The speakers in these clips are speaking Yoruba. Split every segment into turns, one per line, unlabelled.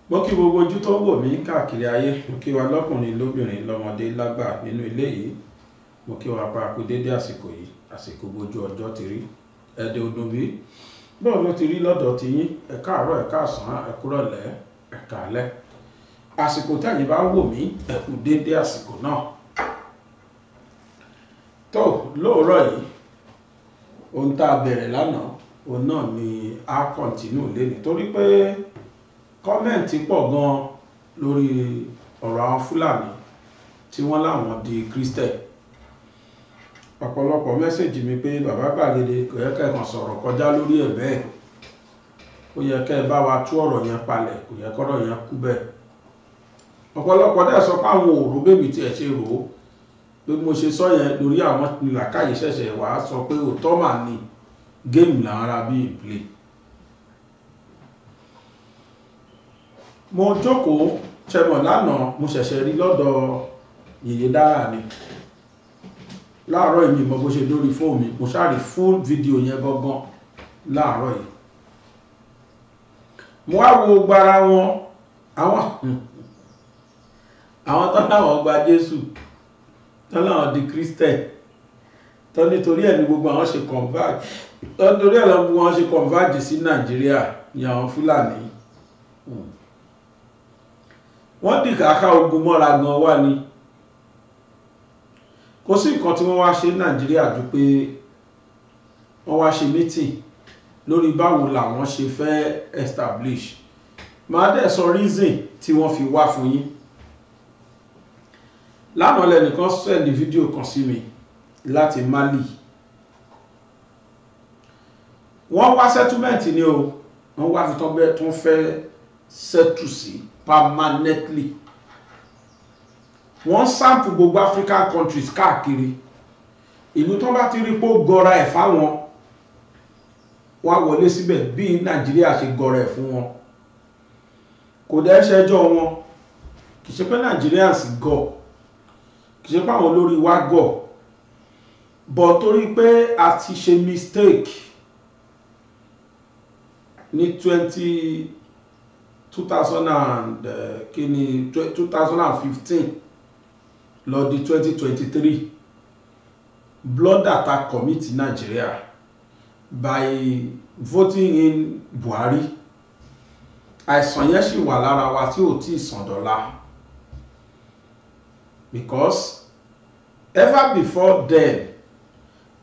mo kí gbogbo ojú tó ń wò mí káàkiri ayé, mo kí wa lọ́kùnrin lóbìnrin lọ́mọdé lágbà nínú ilé yìí, mo kí wa pa kú dédé àsìkò yìí, àsìkò bójú ọjọ́ ti rí ẹ̀dẹ̀ ọdún bí bọ́ọ̀ ló ti rí lọ́dọ̀ ti yín, ẹ káàárọ̀ ẹ káàsán ẹ kúrọ̀lẹ́ ẹ káalẹ́. Àsìkò tẹ́yin bá wò mí ẹ kú dédé àsìkò náà. tó lóòrọ̀ yìí ohun tá a bẹ̀rẹ̀ lánàá òun náà ni a kọ̀ntínú lẹ́ni torí pé kọ́mẹ̀ntì pọ̀ gan lórí ọ̀rọ̀ àwọn Fúlàní tí wọ́n láwọn di Kristẹ̀. Ọ̀pọ̀lọpọ̀ mẹ́sẹ̀jì mi pé bàbá Gbàgede kò yẹ kẹ́ kàn sọ̀rọ̀ kọjá lórí ẹ̀ bẹ́ẹ̀, ó yẹ kẹ́ bá wa tú ọ̀rọ̀ yẹn palẹ̀, kò yẹ kọ́rọ̀ yẹn kú bẹ́ẹ̀. Ọ̀pọ̀lọpọ̀ dẹ̀ sọ pé àwọn òrò bèbí tí ẹ ṣe rò ó pé mo ṣe sọ yẹn lórí àwọn làkàyè ṣẹ̀ṣẹ̀ wá sọ pé òótọ́ mà ní géèmù làwọn ará bí ìplé. Mo jókòó ṣẹmọ̀ lánàá, mo ṣẹ̀ṣẹ̀ rí lọ́dọ̀ Yèyé Dára ni láàárọ̀ yìí, mo bó ṣe lórí fóònù mi, mo ṣáàrí full video yẹn gangan láàárọ̀ yìí. Mo wá wo gbára wọn àwọn tán láwọn gba Jésù, tán láwọn di Kristẹ̀, tán nítorí ẹ̀ ní gbogbo àwọn ṣe convert, tán nítorí ẹ̀ lọ́gbogbo wọn ṣe convert sí Nàìjíríà ní àwọn Fúlàní. Wọ́n dì kàkà ogun mọ́ra gan wá ní. Kò sí nǹkan tí wọ́n wá ṣe Nàìjíríà jù pé wọ́n wá ṣe meeting lórí báwo làwọn ṣe fẹ́ establish. Màá dẹ̀ sọ reason tí wọ́n fi wá fún yín. Lánàá lẹ́nìkan send fídíò kan sí mi láti Mali. Wọ́n wá settlement ni o, wọ́n wá fi tún fẹ́ settle sí permanently. Wọ́n sample gbogbo African countries káàkiri. Ìlú tó bá ti rí pé ó gọra ẹ̀ fáwọn, wọ́n wọlé síbẹ̀ bí Nàìjíríà ṣe gọra ẹ̀ fún wọn. Kò dẹ̀ ṣẹjọ́ wọn, kì í ṣe pé Nigerians gọ̀, kì í ṣe pé àwọn olórí wa gọ̀, but torí pé a ti ṣe mistake ní 2015 lọ di 2023 blood attack commit Nigeria by voting in Buhari. Àìsàn yẹn sì wà lára wa tí ò tí sàn dọ́là, because ever before then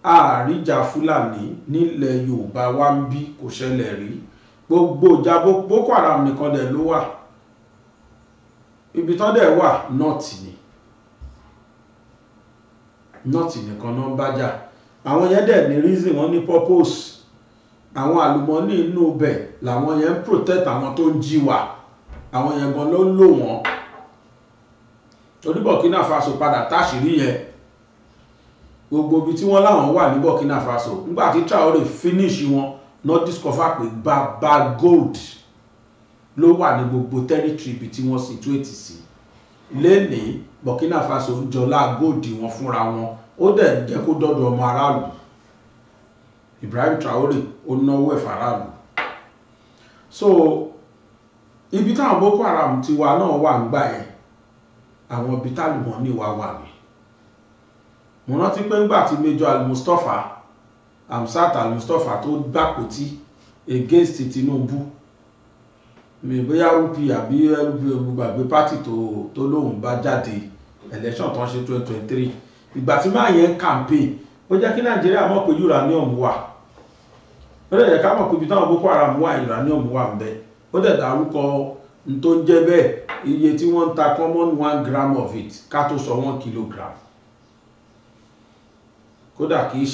àríjà Fúlàní nílẹ̀ Yorùbá wa ń bí kò ṣẹlẹ̀ rí. Gbogbo ìjà Boko Haram nìkan dẹ̀ ló wà, ibi tán dẹ̀ wà north nìkan náà bá jà. Àwọn yẹn dẹ̀ ní reason, wọ́n ní purpose. Àwọn àlùmọ́nì inú bẹ̀ làwọn yẹn ń protect àwọn tó ń jí wa, àwọn yẹn gan ló ń lò wọ́n. Torí Burkina Faso padà táṣìírí yẹn, gbogbo ibi tí wọ́n láwọn wà ní Burkina Faso nígbà tí Traoré finish wọn náà discover pé bàbá gold ló wà ní gbogbo territory ibi tí wọ́n situate sí. Lẹ́nìí Burkina Faso ń jọlá gold wọn fúnra wọn, ó dẹ̀ jẹ́ kó dọ́dọ̀ ọmọ aráàlú. Ibrahim Traoré ó náwó ẹ̀ faraàlú. So ibi táwọn Boko Haram ti wà náà wà ń gbà ẹ̀, àwọn ibi tálùmọ́ ní wà ní. Mo rántí pé ńgbà tí Major Al-Mustapha, Hamzat Al-Mustapha tó gbàpótí against Tinubu, mi bóyá UP àbí gbàgbé party tó lóhùn bá jáde election tó ń ṣe 2023, ìgbà tí máa yẹn campaign, ó jẹ́ kí Nàìjíríà mọ̀ pé uranium wà. Ó dẹ̀ jẹ́ ká mọ̀ pé ibi táwọn Boko Haram wà uranium wà ń bẹ. Ó dẹ̀ dárúkọ n tó ń jẹ́ bẹ́ẹ̀, iye tí wọ́n ń ta common 1 gram of it ká tó sọ 1 kilogram. Kódà kì í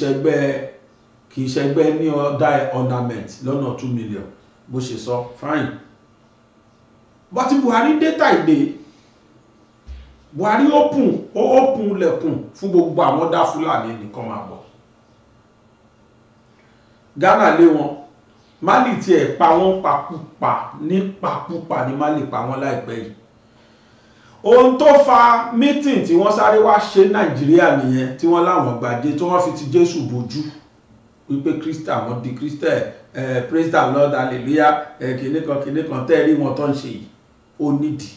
ṣẹgbẹ́ ní ọ̀dà ornament lọ́nà 2 million bó ṣe sọ, fine. But Buhari data ìdè, Buhari open lẹ̀kùn fún gbogbo àwọn dá Fúlàní nìkan máa bọ̀. Ghana lé wọn, Mali tí ẹ̀ pa wọ́n pakúpa ní Mali pa wọ́n láìpẹ́ yìí. Ohun tó fa meeting tí wọ́n sáré wá ṣe Nàìjíríà nìyẹn, tí wọ́n láwọn gbàdé tí wọ́n fi ti Jésù bojú wípé Kristi àwọn di Kristẹ̀, praise the Lord, hallelujah, kìnìkan tẹ́ẹ̀rí wọn tó ń ṣe yìí. ó nídìí.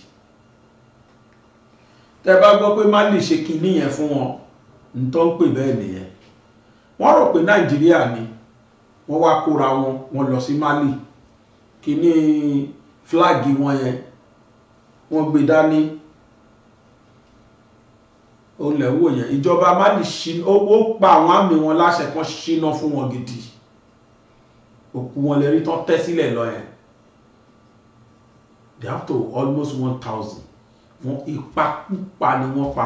Tẹ́ bá gbọ́ pé Mali ṣe kinní yẹn fún wọn ń tó ń pè bẹ́ẹ̀ nìyẹn. Wọ́n rò pé Nàìjíríà ni wọ́n wá kóra wọn lọ sí Mali, kinní fúláàgì wọn yẹn wọ́n gbé dání. Ó lẹ̀ wò yẹn ìjọba Mali ó pa àwọn àmì wọn láṣẹ kan ṣíná fún wọn gidi. Òkú wọn lè rí tán tẹ́ sílẹ̀ lọ yẹn. They have to almost 1,000. Wọ́n ipa púpa ni wọ́n pa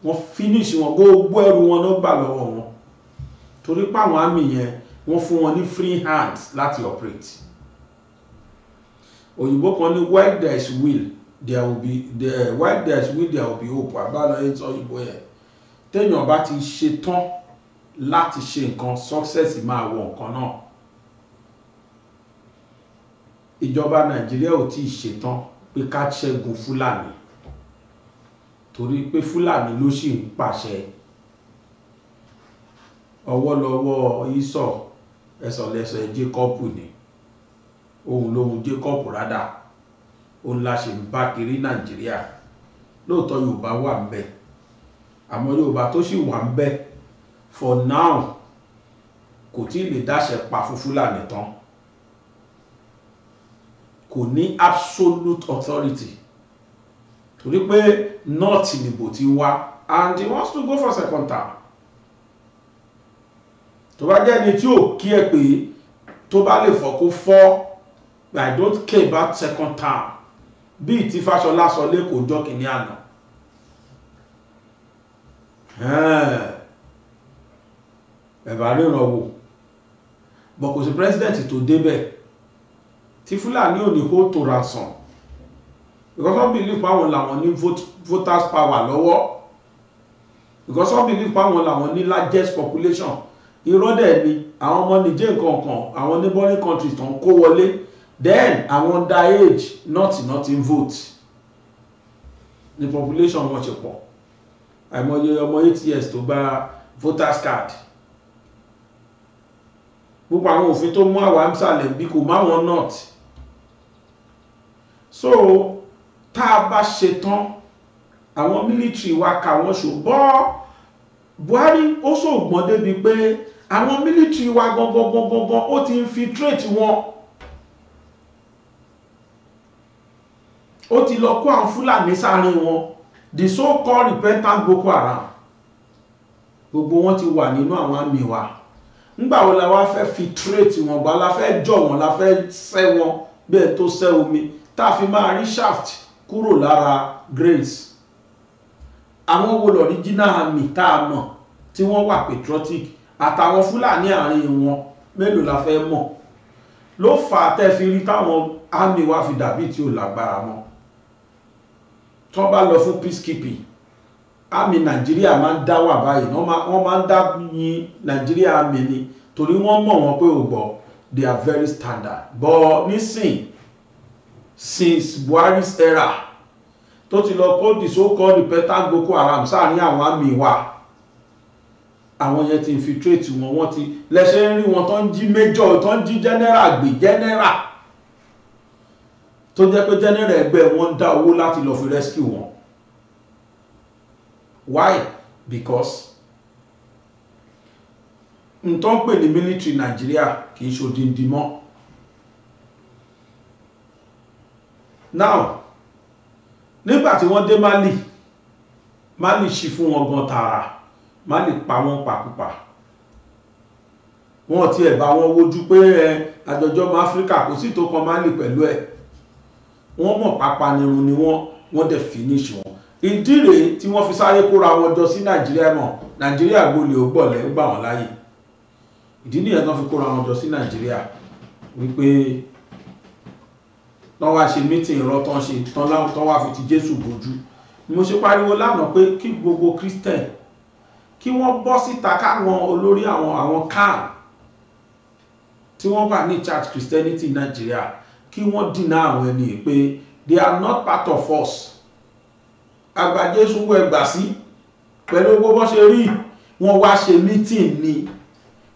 wọ́n finish wọn, gbogbo ẹrù wọn ló gbà lọ́wọ́ wọn. Torí pé àwọn àmì yẹn wọ́n fún wọn ní free hand láti operate. Òyìnbó kan ní where there is will there will be hope. Àbálọ yẹn sọ òyìnbó yẹn. Téèyàn bá ti ṣe tán láti ṣe nǹkan, success máa wọ nǹkan náà. Ìjọba Nàìjíríà ò tí ì ṣetán pé ká ṣẹ́gun Fúlàní, torí pé Fúlàní ló sì ń pàṣẹ. Ọwọ́ lọ́wọ́ Ísọ̀, ẹsẹ̀ lẹ́sẹ̀ Jacob ni, ohun lóhun Jacob rádà, òun la ṣe ń bá kiri Nàìjíríà. Lóòótọ́ Yorùbá wà ń bẹ, àmọ́ Yorùbá tó sì wà ń bẹ for now kò tí ì lè dáṣẹ pa fún Fúlàní tán. Kò ní absolute authority, torí pé north nìbò ti wá and he wants to go for second term. Tó bá jẹ́ ẹni tí ò kí ẹ pé tó bá lè fọ́ kó fọ́, I don't care about second term. Bí tí Fáṣọlá sọ lẹ́kọ̀ọ́ ọjọ́ kìíní àná. Ẹ̀bà ríran wò, bọ̀ kò sí president tó débẹ̀ tí Fúlàní ò ní hold to ransom, because wọ́n believe pa àwọn làwọn ní voters power lọ́wọ́, because wọ́n believe pa àwọn làwọn ní largest population. Irọ́ dẹ̀ ni àwọn ọmọ Niger nǹkan àwọn neighboring countries tó ń kó wọlé, then àwọn underage not in vote ní population wọn ṣe pọ̀. Àìmọye ọmọ 8 years tó gba voters card. Gbogbo àwọn òfin tó mú àwọn àmsàlẹ̀ bí kò má wọn not. So tá a bá ṣe tán àwọn military wa kà wọ́n ṣùgbọ́n Buhari ó ṣògbọ́n débi pé àwọn military wa gangan ó ti infiltrate wọn. Ó ti lọ kó àwọn Fúlàní sáárín wọn, the so called repentant Boko Haram. Gbogbo wọn ti wà nínú àwọn àmì wa. Nígbà wo la wá fẹ́ filtrate wọn, gbà la fẹ́ jọ wọn, la fẹ́ ṣẹ́ wọn bẹ́ẹ̀ tó ṣẹ́ omi tá fi máa rí shaft kúrò lára grains. Àwọn wo l'original army tá a mọ̀ tí wọ́n wà patriotic àtàwọn Fúlàní àárín wọn mélòó la fẹ́ mọ̀. Ló fà á tẹ́ fi rí táwọn army wa fi dàbí tí ò lágbára mọ́. Tó bá lọ fún peacekeeping, army Nàìjíríà máa ń dá wà báyìí, wọ́n máa ń dá yìn Nàìjíríà army ni, torí wọ́n mọ̀ wọ́n pé ò gbọ́, they are very standard. But nísìn, since Buhari's era tó ti lọ kó the so called repentant Boko Haram sáàrin àwọn army wa, àwọn yẹn ti infiltrate wọ́n ti lẹ́ṣẹ́ ń rí wọn tó ń jí major, tó ń jí general gbé general, tó jẹ́ pé general ẹgbẹ́ wọn dá owó láti lọ fi rescue wọn. Why? Because n tó ń pè ní military Nigeria kì í ṣòdìndì mọ́. Now nígbàtí wọ́n dé Mali ṣì fún wọn gan tààrà, Mali pa wọ́n pàkúpà. Wọ́n ti ẹ̀ bá wọn wojú pé àjọjọ́ Áfíríkà kò sí tó kan Mali pẹ̀lú ẹ̀. Wọ́n mọ̀ pápá nírun ni wọ́n dẹ̀ finish wọn. Ìdí rèé tí wọ́n fi sáré kóra wọn jọ sí Nàìjíríà mọ̀, Nàìjíríà gbolè ó gbọ̀lẹ̀ ó gbà wọ́n láyè. Ìdí nìyẹn tán fi kóra wọn jọ sí Nàìjíríà wípé tán wá ṣe meeting ìrọ́ tán ṣe tán wá fi ti Jésù bójú. Mo ṣe pariwo lánàá pé kí gbogbo Christian kí wọ́n bọ́ síta káwọn olórí àwọn kan tí wọ́n wà ní church Christianity Nigeria kí wọ́n dínà àwọn ẹni pé they are not part of us. Àgbà Jésù wọ ẹgbà sí pẹ̀lú gbogbo ṣe rí, wọ́n wá ṣe meeting ni,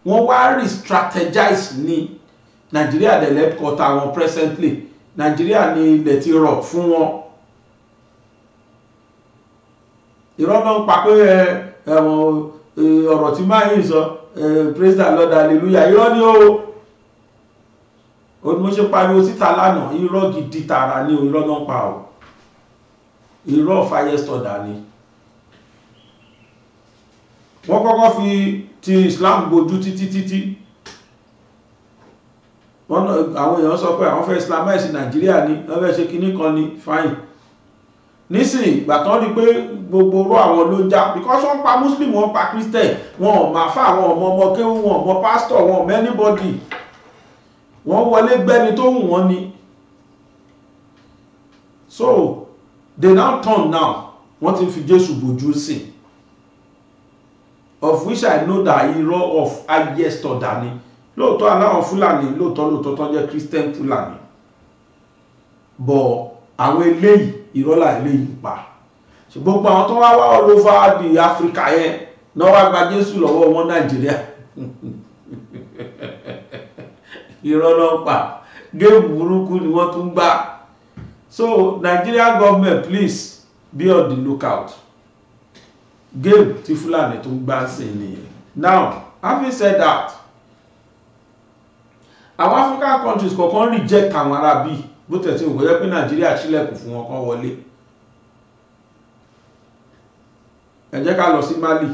wọ́n wá re-strategize ní Nigeria the headquarter wọn presently. Nàìjíríà ní ilẹ̀ ti rọ̀ fún wọn. Irọ́ náà ń pa pé ẹ̀wọ̀n ọ̀rọ̀ tí máa ń sọ praise the Lord hallelujah, irọ́ ni ó ní mo ṣe pariwo síta lánàá, irọ́ gidi tààrà ní irọ́ náà pa ọ́, irọ́ fayestọ̀dà ni. Wọ́n kọ́kọ́ fi ti Islam gbojú títí àwọn èèyàn sọ pé àwọn fẹ́ Islamize Nàìjíríà ní wọ́n fẹ́ ṣe kinní kan ní fine. Nísìnyí ìgbà tán rí pé gbogbo oró àwọn ló ń já, because wọ́n pa Muslim, wọ́n pa Christian, wọn ò máa fà, wọn ọmọ kéwú, wọn ọmọ pastor, wọn ọmọ anybody, wọ́n wọlé gbẹ́ni tó wù wọ́n ni. So they now turn now, wọ́n ti fi Jésù bojú sí, of which I know that irọ́ of highest order ni. Lóòótọ́ aláwọn Fúlàní lóòótọ́ tó jẹ́ Christian Fúlàní, but àwọn eléyìí ìrọ́lá eléyìí pa. So gbogbo àwọn tó wá all over the Africa yẹn náà wá gba Jésù lọ́wọ́ wọn Nàìjíríà. Irọ́ náà pa, géèmù burúkú ni wọ́n tún gbá. So Nigerian government, please be on the lookout. Géèmù tí Fúlàní tún gbá sí nìyẹn. Now, having said that, àwọn African countries kọ̀ọ̀kan reject àwọn ará bí bó tẹ̀sí òkú jẹ́ pé Nàìjíríà ṣílẹ̀kùn fún wọn kan wọlé. Ẹ jẹ́ ká lọ sí Mali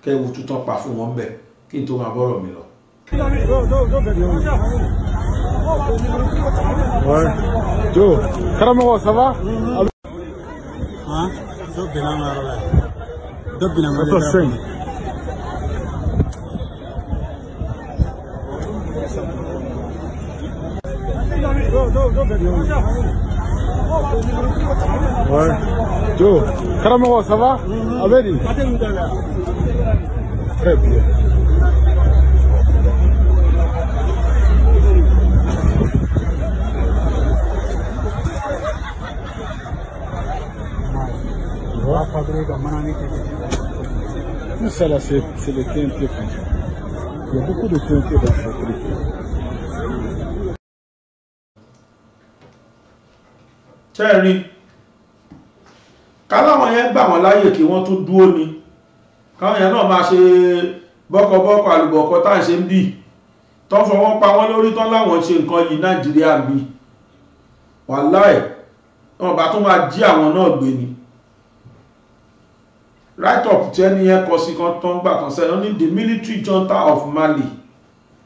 kẹwù tuntun pa fún wọn bẹ̀ kí n tó máa bọ́rọ̀ mi lọ.
Jo, Karamoko, ça va? Ouais. Jo, Karamoko, ça va? Already? Très bien. Tout ça là, c'est le TNT. Il y a beaucoup de TNT dans cette fabrique.
Cherry, káláwọn yẹn gbà wọ́n láyè kí wọ́n tún dúró ni, káwọn yẹn náà máa ṣe bọ́kọ̀bọ́kọ̀ àlùbọ̀kọ̀ tá à ń ṣe ń bì, tán fọwọ́ pa wọ́n lórí tán láwọn ṣe nǹkan yìí Nàìjíríà bí. Wàláì wọ́n bá tún máa jí àwọn náà gbé ni. Right up tí ẹni yẹn kọ sí kan tán gbà kan sẹ́yìn, ní the military junta of Mali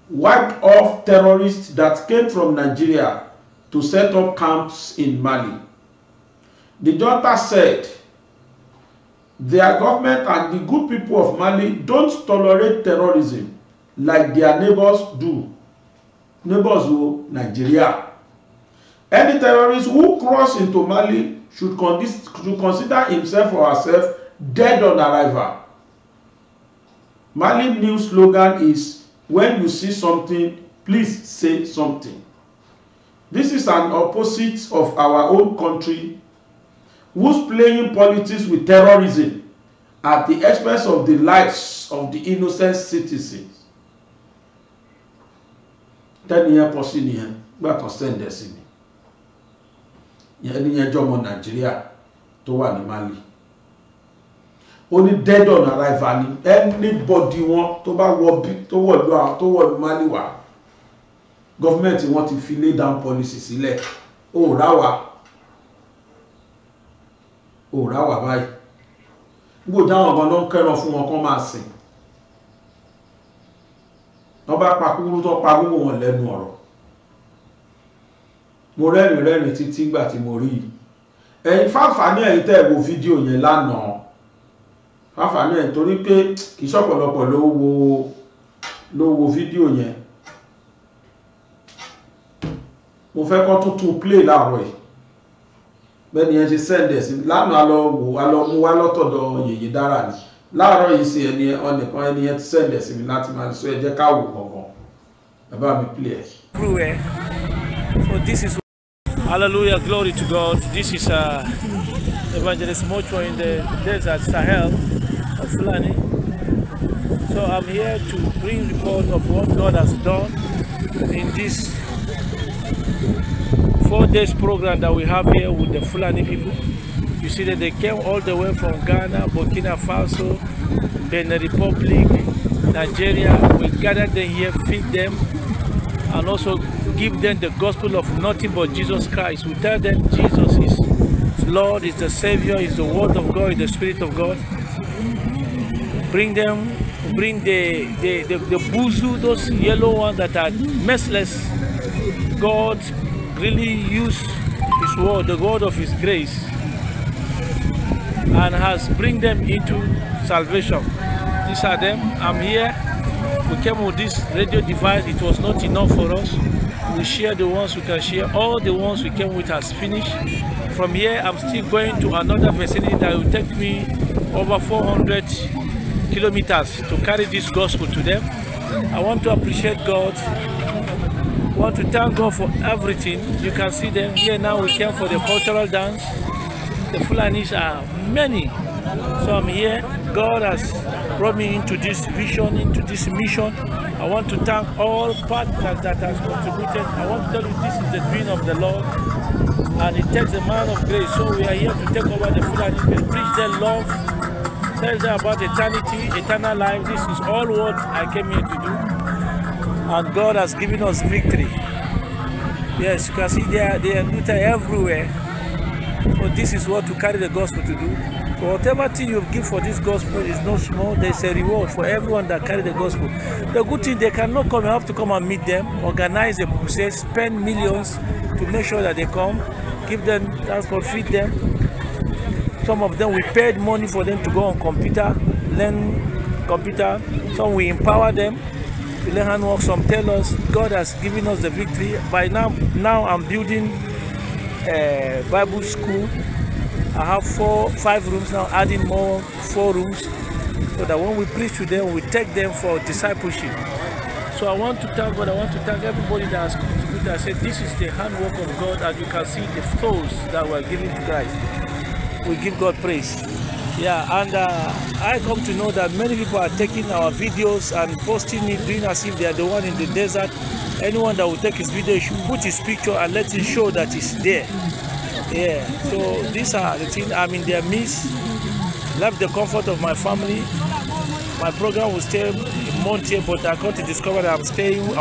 wiped off terrorists that came from Nigeria to set up camps in Mali. The junta said their government and the good people of Mali don't tolerate terrorism like their neighbors do. Neighbors who Nigeria. Any terrorist who cross into Mali should consider himself or herself dead on arrival. Mali new slogan is, when you see something, please say something. This is an opposite of our own country, who's playing politics with terrorism at the expense of the lives of the innocent citizens. Tẹ́ni yẹn pọ̀ sí nìyẹn gbà kan sẹ́ndẹ̀ sí mi. Yẹn ní ẹjọ́ ọmọ Nàìjíríà tó wà ní Mali. Ó ní dead on arrival ni anybody wọn tó bá wọ̀lú Mali wá. Gọ́fíńmẹ̀ntì wọn ti fi lay down policy sílẹ̀. Ó rà wá báyìí. Gbogbo jáwọn ọmọ náà kẹ́ràn fún wọn kán máa sìn. Wọ́n bá pa kúrú tó pa gbogbo wọn lẹ́nu ọ̀rọ̀. Mo rẹ́rìn títí gbà tí mo rí yìí. Ẹ̀yin fáfàní ẹ̀yin tẹ́ wo fídíò yẹn lánàá. Fáfàní ẹ̀yin torí pé kìí ṣọ̀pọ̀lọpọ̀ ló wo fídíò yẹn. Mo fẹ́ kọ́ tuntun play láàárọ̀ yìí. Bẹ́ẹ̀ni ẹ ṣe sẹ́ndẹ̀ sí lánàá alọ́ mú wá lọ́tọ̀dọ̀ Yèyé Dára ni. Láàárọ̀ yìí sí ẹni ẹ ti sẹ́ndẹ̀ sí mi láti máa sọ ẹ jẹ́ ká wò gangan. Bàbá mi play ẹ̀.
Everywhere. So this is hallelujah, glory to God. This is Evangelist Mocho in the desert Sahel of Fulani. So I'm here to bring report of what God has done in this 4 days program that we have here with the Fulani people. You see that they came all the way from Ghana, Burkina Faso, Benin Republic, Nigeria. We gathered them here, feed them, and also give them the gospel of nothing but Jesus Christ. We tell them Jesus is Lord, is the Savior, is the Word of God, is the Spirit of God. Bring the buzu, those yellow ones that are merciless. God really used His word, the word of His grace, and has bring them into salvation. These are them. I'm here. We came with this radio device. It was not enough for us. We share the ones we can share. All the ones we came with has finished. From here, I'm still going to another vicinity that will take me over 400 kilometers to carry this gospel to them. I want to appreciate God. I want to thank God for everything. You can see them here now. We came for the cultural dance. The Fulanis are many. So I'm here. God has brought me into this vision, into this mission. I want to thank all partners that has contributed. I want to tell you this is the dream of the Lord, and it takes a man of grace. So we are here to take over the Fulani people, preach their love, tell them about eternity, eternal life. This is all what I came here to do, and God has given us victory. Yes, you can see they are Luther everywhere. So this is what to carry the gospel to do. So whatever thing you give for this gospel is no small. There's a reward for everyone that carry the gospel. The good thing, they cannot come. You have to come and meet them, organize a crusade, spend millions to make sure that they come, give them transport, feed them. Some of them we paid money for them to go on computer, learn computer. Some we empower them to learn handwork. Some tell us God has given us the victory. By now I'm building a Bible school. I have 5 rooms now, adding more 4 rooms, so that when we preach to them, we take them for discipleship. So I want to thank God. I want to thank everybody that has contributed. I said this is the handwork of God, and you can see the souls that were given to Christ. We give God praise. Yeah, and I come to know that many people are taking our videos and posting it, doing as if they are the one in the desert. Anyone that will take his video should put his picture and let it show that it's there. Yeah, so these are the things. I'm in their midst. Left the comfort of my family. My program will stay a month here, but I got to discover that I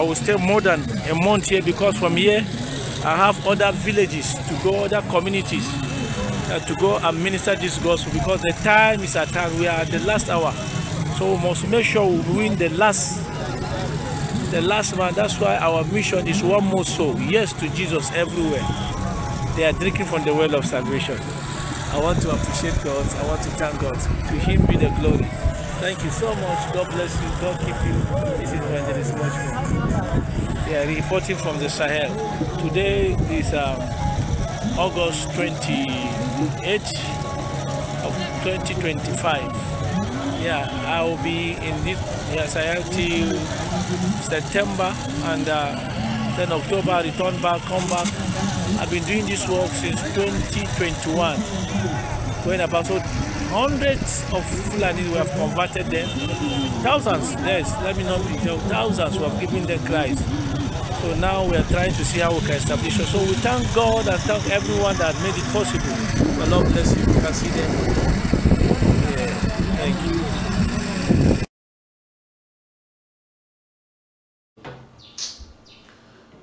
will stay more than a month here, because from here I have other villages to go, other communities to go and minister this gospel, because the time is at hand. We are at the last hour, so we must make sure we win the last man. That's why our mission is one more soul, yes, to Jesus everywhere. They are drinking from the well of salvation. I want to appreciate God. I want to thank God. To Him be the glory. Thank you so much. God bless you. God keep you. This is Evangelist Watchman. They are reporting from the Sahel. Today is August 28th of 2025. Yeah, I will be in this Sahel till September, and then October, return back, come back. I've been doing this work since 2021. Going about, so hundreds of Fulani we have converted them. Thousands, yes, let me not be told, thousands we have given them Christ. So now we are trying to see how we can establish it. So we thank God and thank everyone that made it possible. The Lord bless you. You can see them. Yeah, thank you.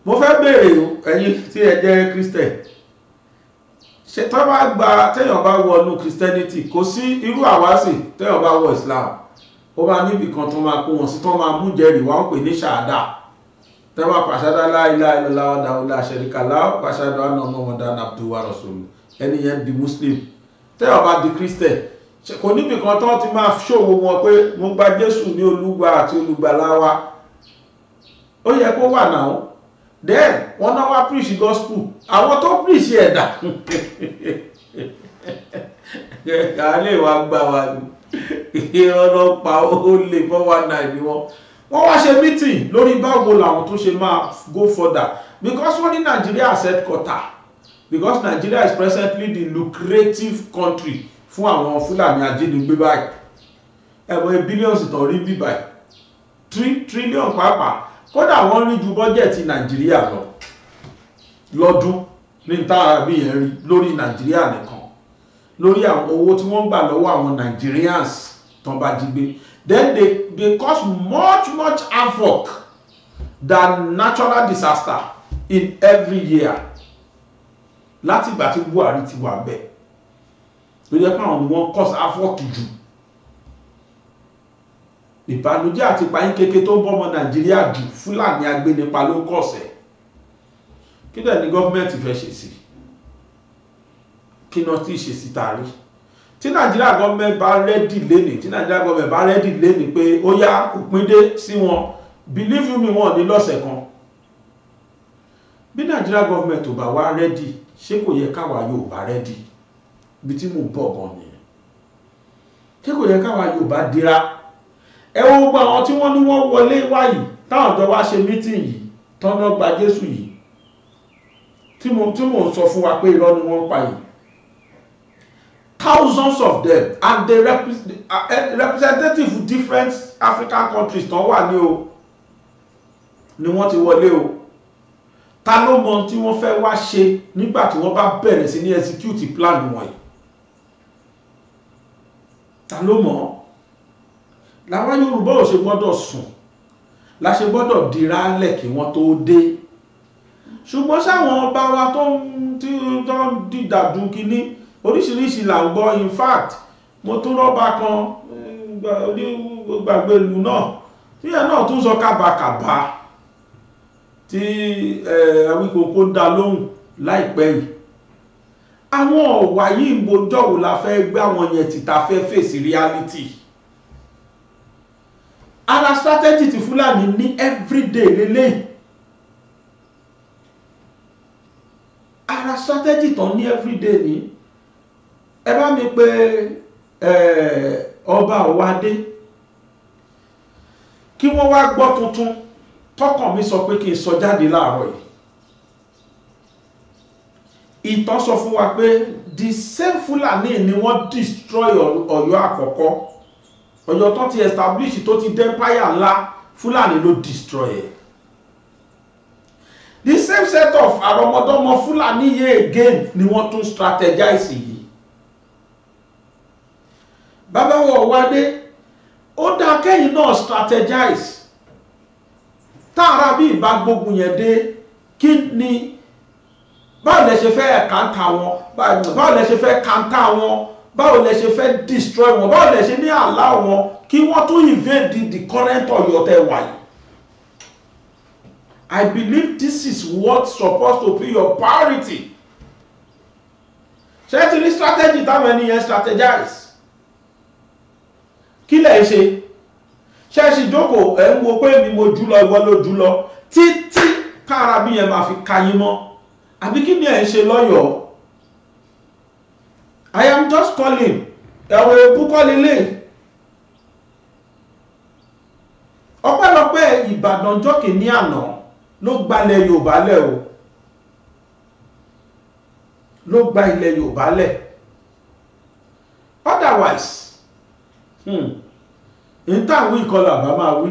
Mo fẹ́ béèrè ẹ̀yin tí ẹ jẹ́ Christian, ṣé tó bá gba téèyàn bá wọnú Christianity, kò sí irú àwásì téèyàn bá wọ Islam, ó máa níbi kan tó máa kó wọn sí, tó máa mú jẹ́rìí wọ́n pè ní ṣàádà, tó máa pàṣádà la ilaha illallah wahdahu la sharika lahu pàṣádà anna Muhammadan abduhu wa rasuluhu, ẹni yẹn di Muslim. Téèyàn bá di Christian, kò níbi kan tó ti máa ṣòwò wọn pé mo gba Jésù ní olúwa àti olùgbàlà wa, ó yẹ kó wà náà. Then wọ́n náà wá preach gospel, àwọn tó preach ẹ̀dà kàálẹ̀ wá gbà wá ní ọlọ́pàá ó lè 419 ni wọ́n wá ṣe meeting lórí báwo làwọn tó ṣe máa go further, because wọ́n ní Nigeria as headquarter, because Nigeria is presently the lucrative country fún àwọn Fúlàní ajínigbé báyìí. Ẹ̀wọ̀n billions ìtàn rí bí báyìí, 3 trillion pàápàá, kódà wọ́n rí ju bọ́jẹ̀tì Nàìjíríà lọ lọ́dún. ní tára bí yẹn rí lórí Nàìjíríà nìkan, lórí àwọn owó tí wọ́n gbà lọ́wọ́ àwọn Nigerians tán bá jí gbé. Then they cause much havoc than natural disaster in every year. Láti ìgbà tí Buhari ti wà bẹ́ẹ̀ ló jẹ́ pé àwọn ni wọ́n cause havoc jù. Ìbànújẹ́ àti pàyín kéke tó ń bọ́mọ Nàìjíríà jù Fúlàní agbénipa ló kọ̀ọ̀sẹ̀. Kí dẹ̀ ni gọ́ọ̀mẹ̀ntì fẹ́ ṣe sí? Kí náà tí ì ṣe sí tàrí? Tí Nàìjíríà gọ́ọ̀mẹ̀ntì bá rẹ́dì lénìí, tí Nàìjíríà gọ́ọ̀mẹ̀ntì bá rẹ́dì lénìí pé ó yá òpin dé sí wọn, believe you me, wọn ní lọ́sẹ̀ kan. Bí Nàìjíríà gọ́ọ̀mẹ̀ntì ò bá wá rẹ́dì, ṣé kò yẹ káwa Yorùbá rẹ́dì? Bí tí mò ń bọ̀ gan nìyẹn. Ṣé kò yẹ káwa Yorùbá dira? Ẹ wo gbogbo àwọn tí wọ́n ní wọ́n wọlé wáyìí táwọn jọ wá ṣe mítìn yìí tọ́nà gba Jésù yìí, tí mò ń sọ fún wa pé irọ́ ni wọ́n pa yìí. Thousands of them, and they representative of different African countries tán wà ní o ni wọ́n ti wọlé o. Ta ló mọ tí wọ́n fẹ́ wá ṣe nígbà tí wọ́n bá bẹ̀rẹ̀ sí ní execute plan wọn yìí? Ta ló mọ̀? Làwọn Yorùbá ò ṣe gbọ́dọ̀ sùn, la ṣe gbọ́dọ̀ dira lẹ̀ kí wọ́n tó dé. Ṣùgbọ́n sáwọn ọba wa tó ń dìdàdú kínní oríṣiríṣi là ń gbọ́. In fact, mo tún rọ́bà kan gbàgbé ìlú náà tí ẹ̀ náà tún sọ kábàkàbà tí Awíkókó dá lóhùn láìpẹ́ yìí. Àwọn ọ̀wà yìí ń bojọ́wò la fẹ́ gbé àwọn yẹn tìta fẹ́ fèsì reality. Ara strategy ti Fúlàní ní everyday lélẹ́yìí. Ara strategy tán ní everyday ní. Ẹ bá mi pé ọba Ọwádé kí wọ́n wá gbọ́ tuntun tọkàn mi sọ pé kí n sọ jáde láàárọ̀ yìí. Ìtàn sọ fún wa pé the same Fúlàní ni wọ́n destroy Ọ̀yọ́ àkọ́kọ́. Ọ̀yọ́ tó ti establish tó ti empire ńlá, Fúlàní ló destroy ẹ̀. The same set of àrọmọdọ́mọ Fúlàní yìí again ni wọ́n tún strategize yìí. Bàbá wa Ọwádé, ó dá kẹ́yìn náà strategize. Táàrà bí ìbá gbógun yẹn dé, kí ni báwo lẹ ṣe fẹ́ kàńtà wọn, báwo lẹ ṣe fẹ́ kàńtà wọn, báwo lẹ ṣe fẹ́ destroy wọn, báwo lẹ ṣe ní àlá wọn kí wọ́n tún invade the current Ọ̀yọ́ tẹ́ wà yìí. I believe this is what's supposed to be your priority. Ṣé ti ní strategy táwọn ẹni yẹn strategize? Kí lẹ̀ ṣe? Ṣé ṣì jókòó ẹ̀ ń wo pé mi mo jùlọ ìwọ ló jùlọ títí kára bí yẹn máa fi kayín mọ́? Àbí kí ni ẹ̀ ń ṣe lọ́yọ̀ọ́? I am just calling. Ẹ̀wọ̀ èébú kọ́ lélẹ̀. Ọpẹ́lọpẹ́ Ìbàdàn jọ́kì ní àná ló gbalẹ̀ Yorùbá lẹ̀ o. Ló gba ilẹ̀ Yorùbá lẹ̀. Otherwise, in táwọn ìkọlà bá máa wí.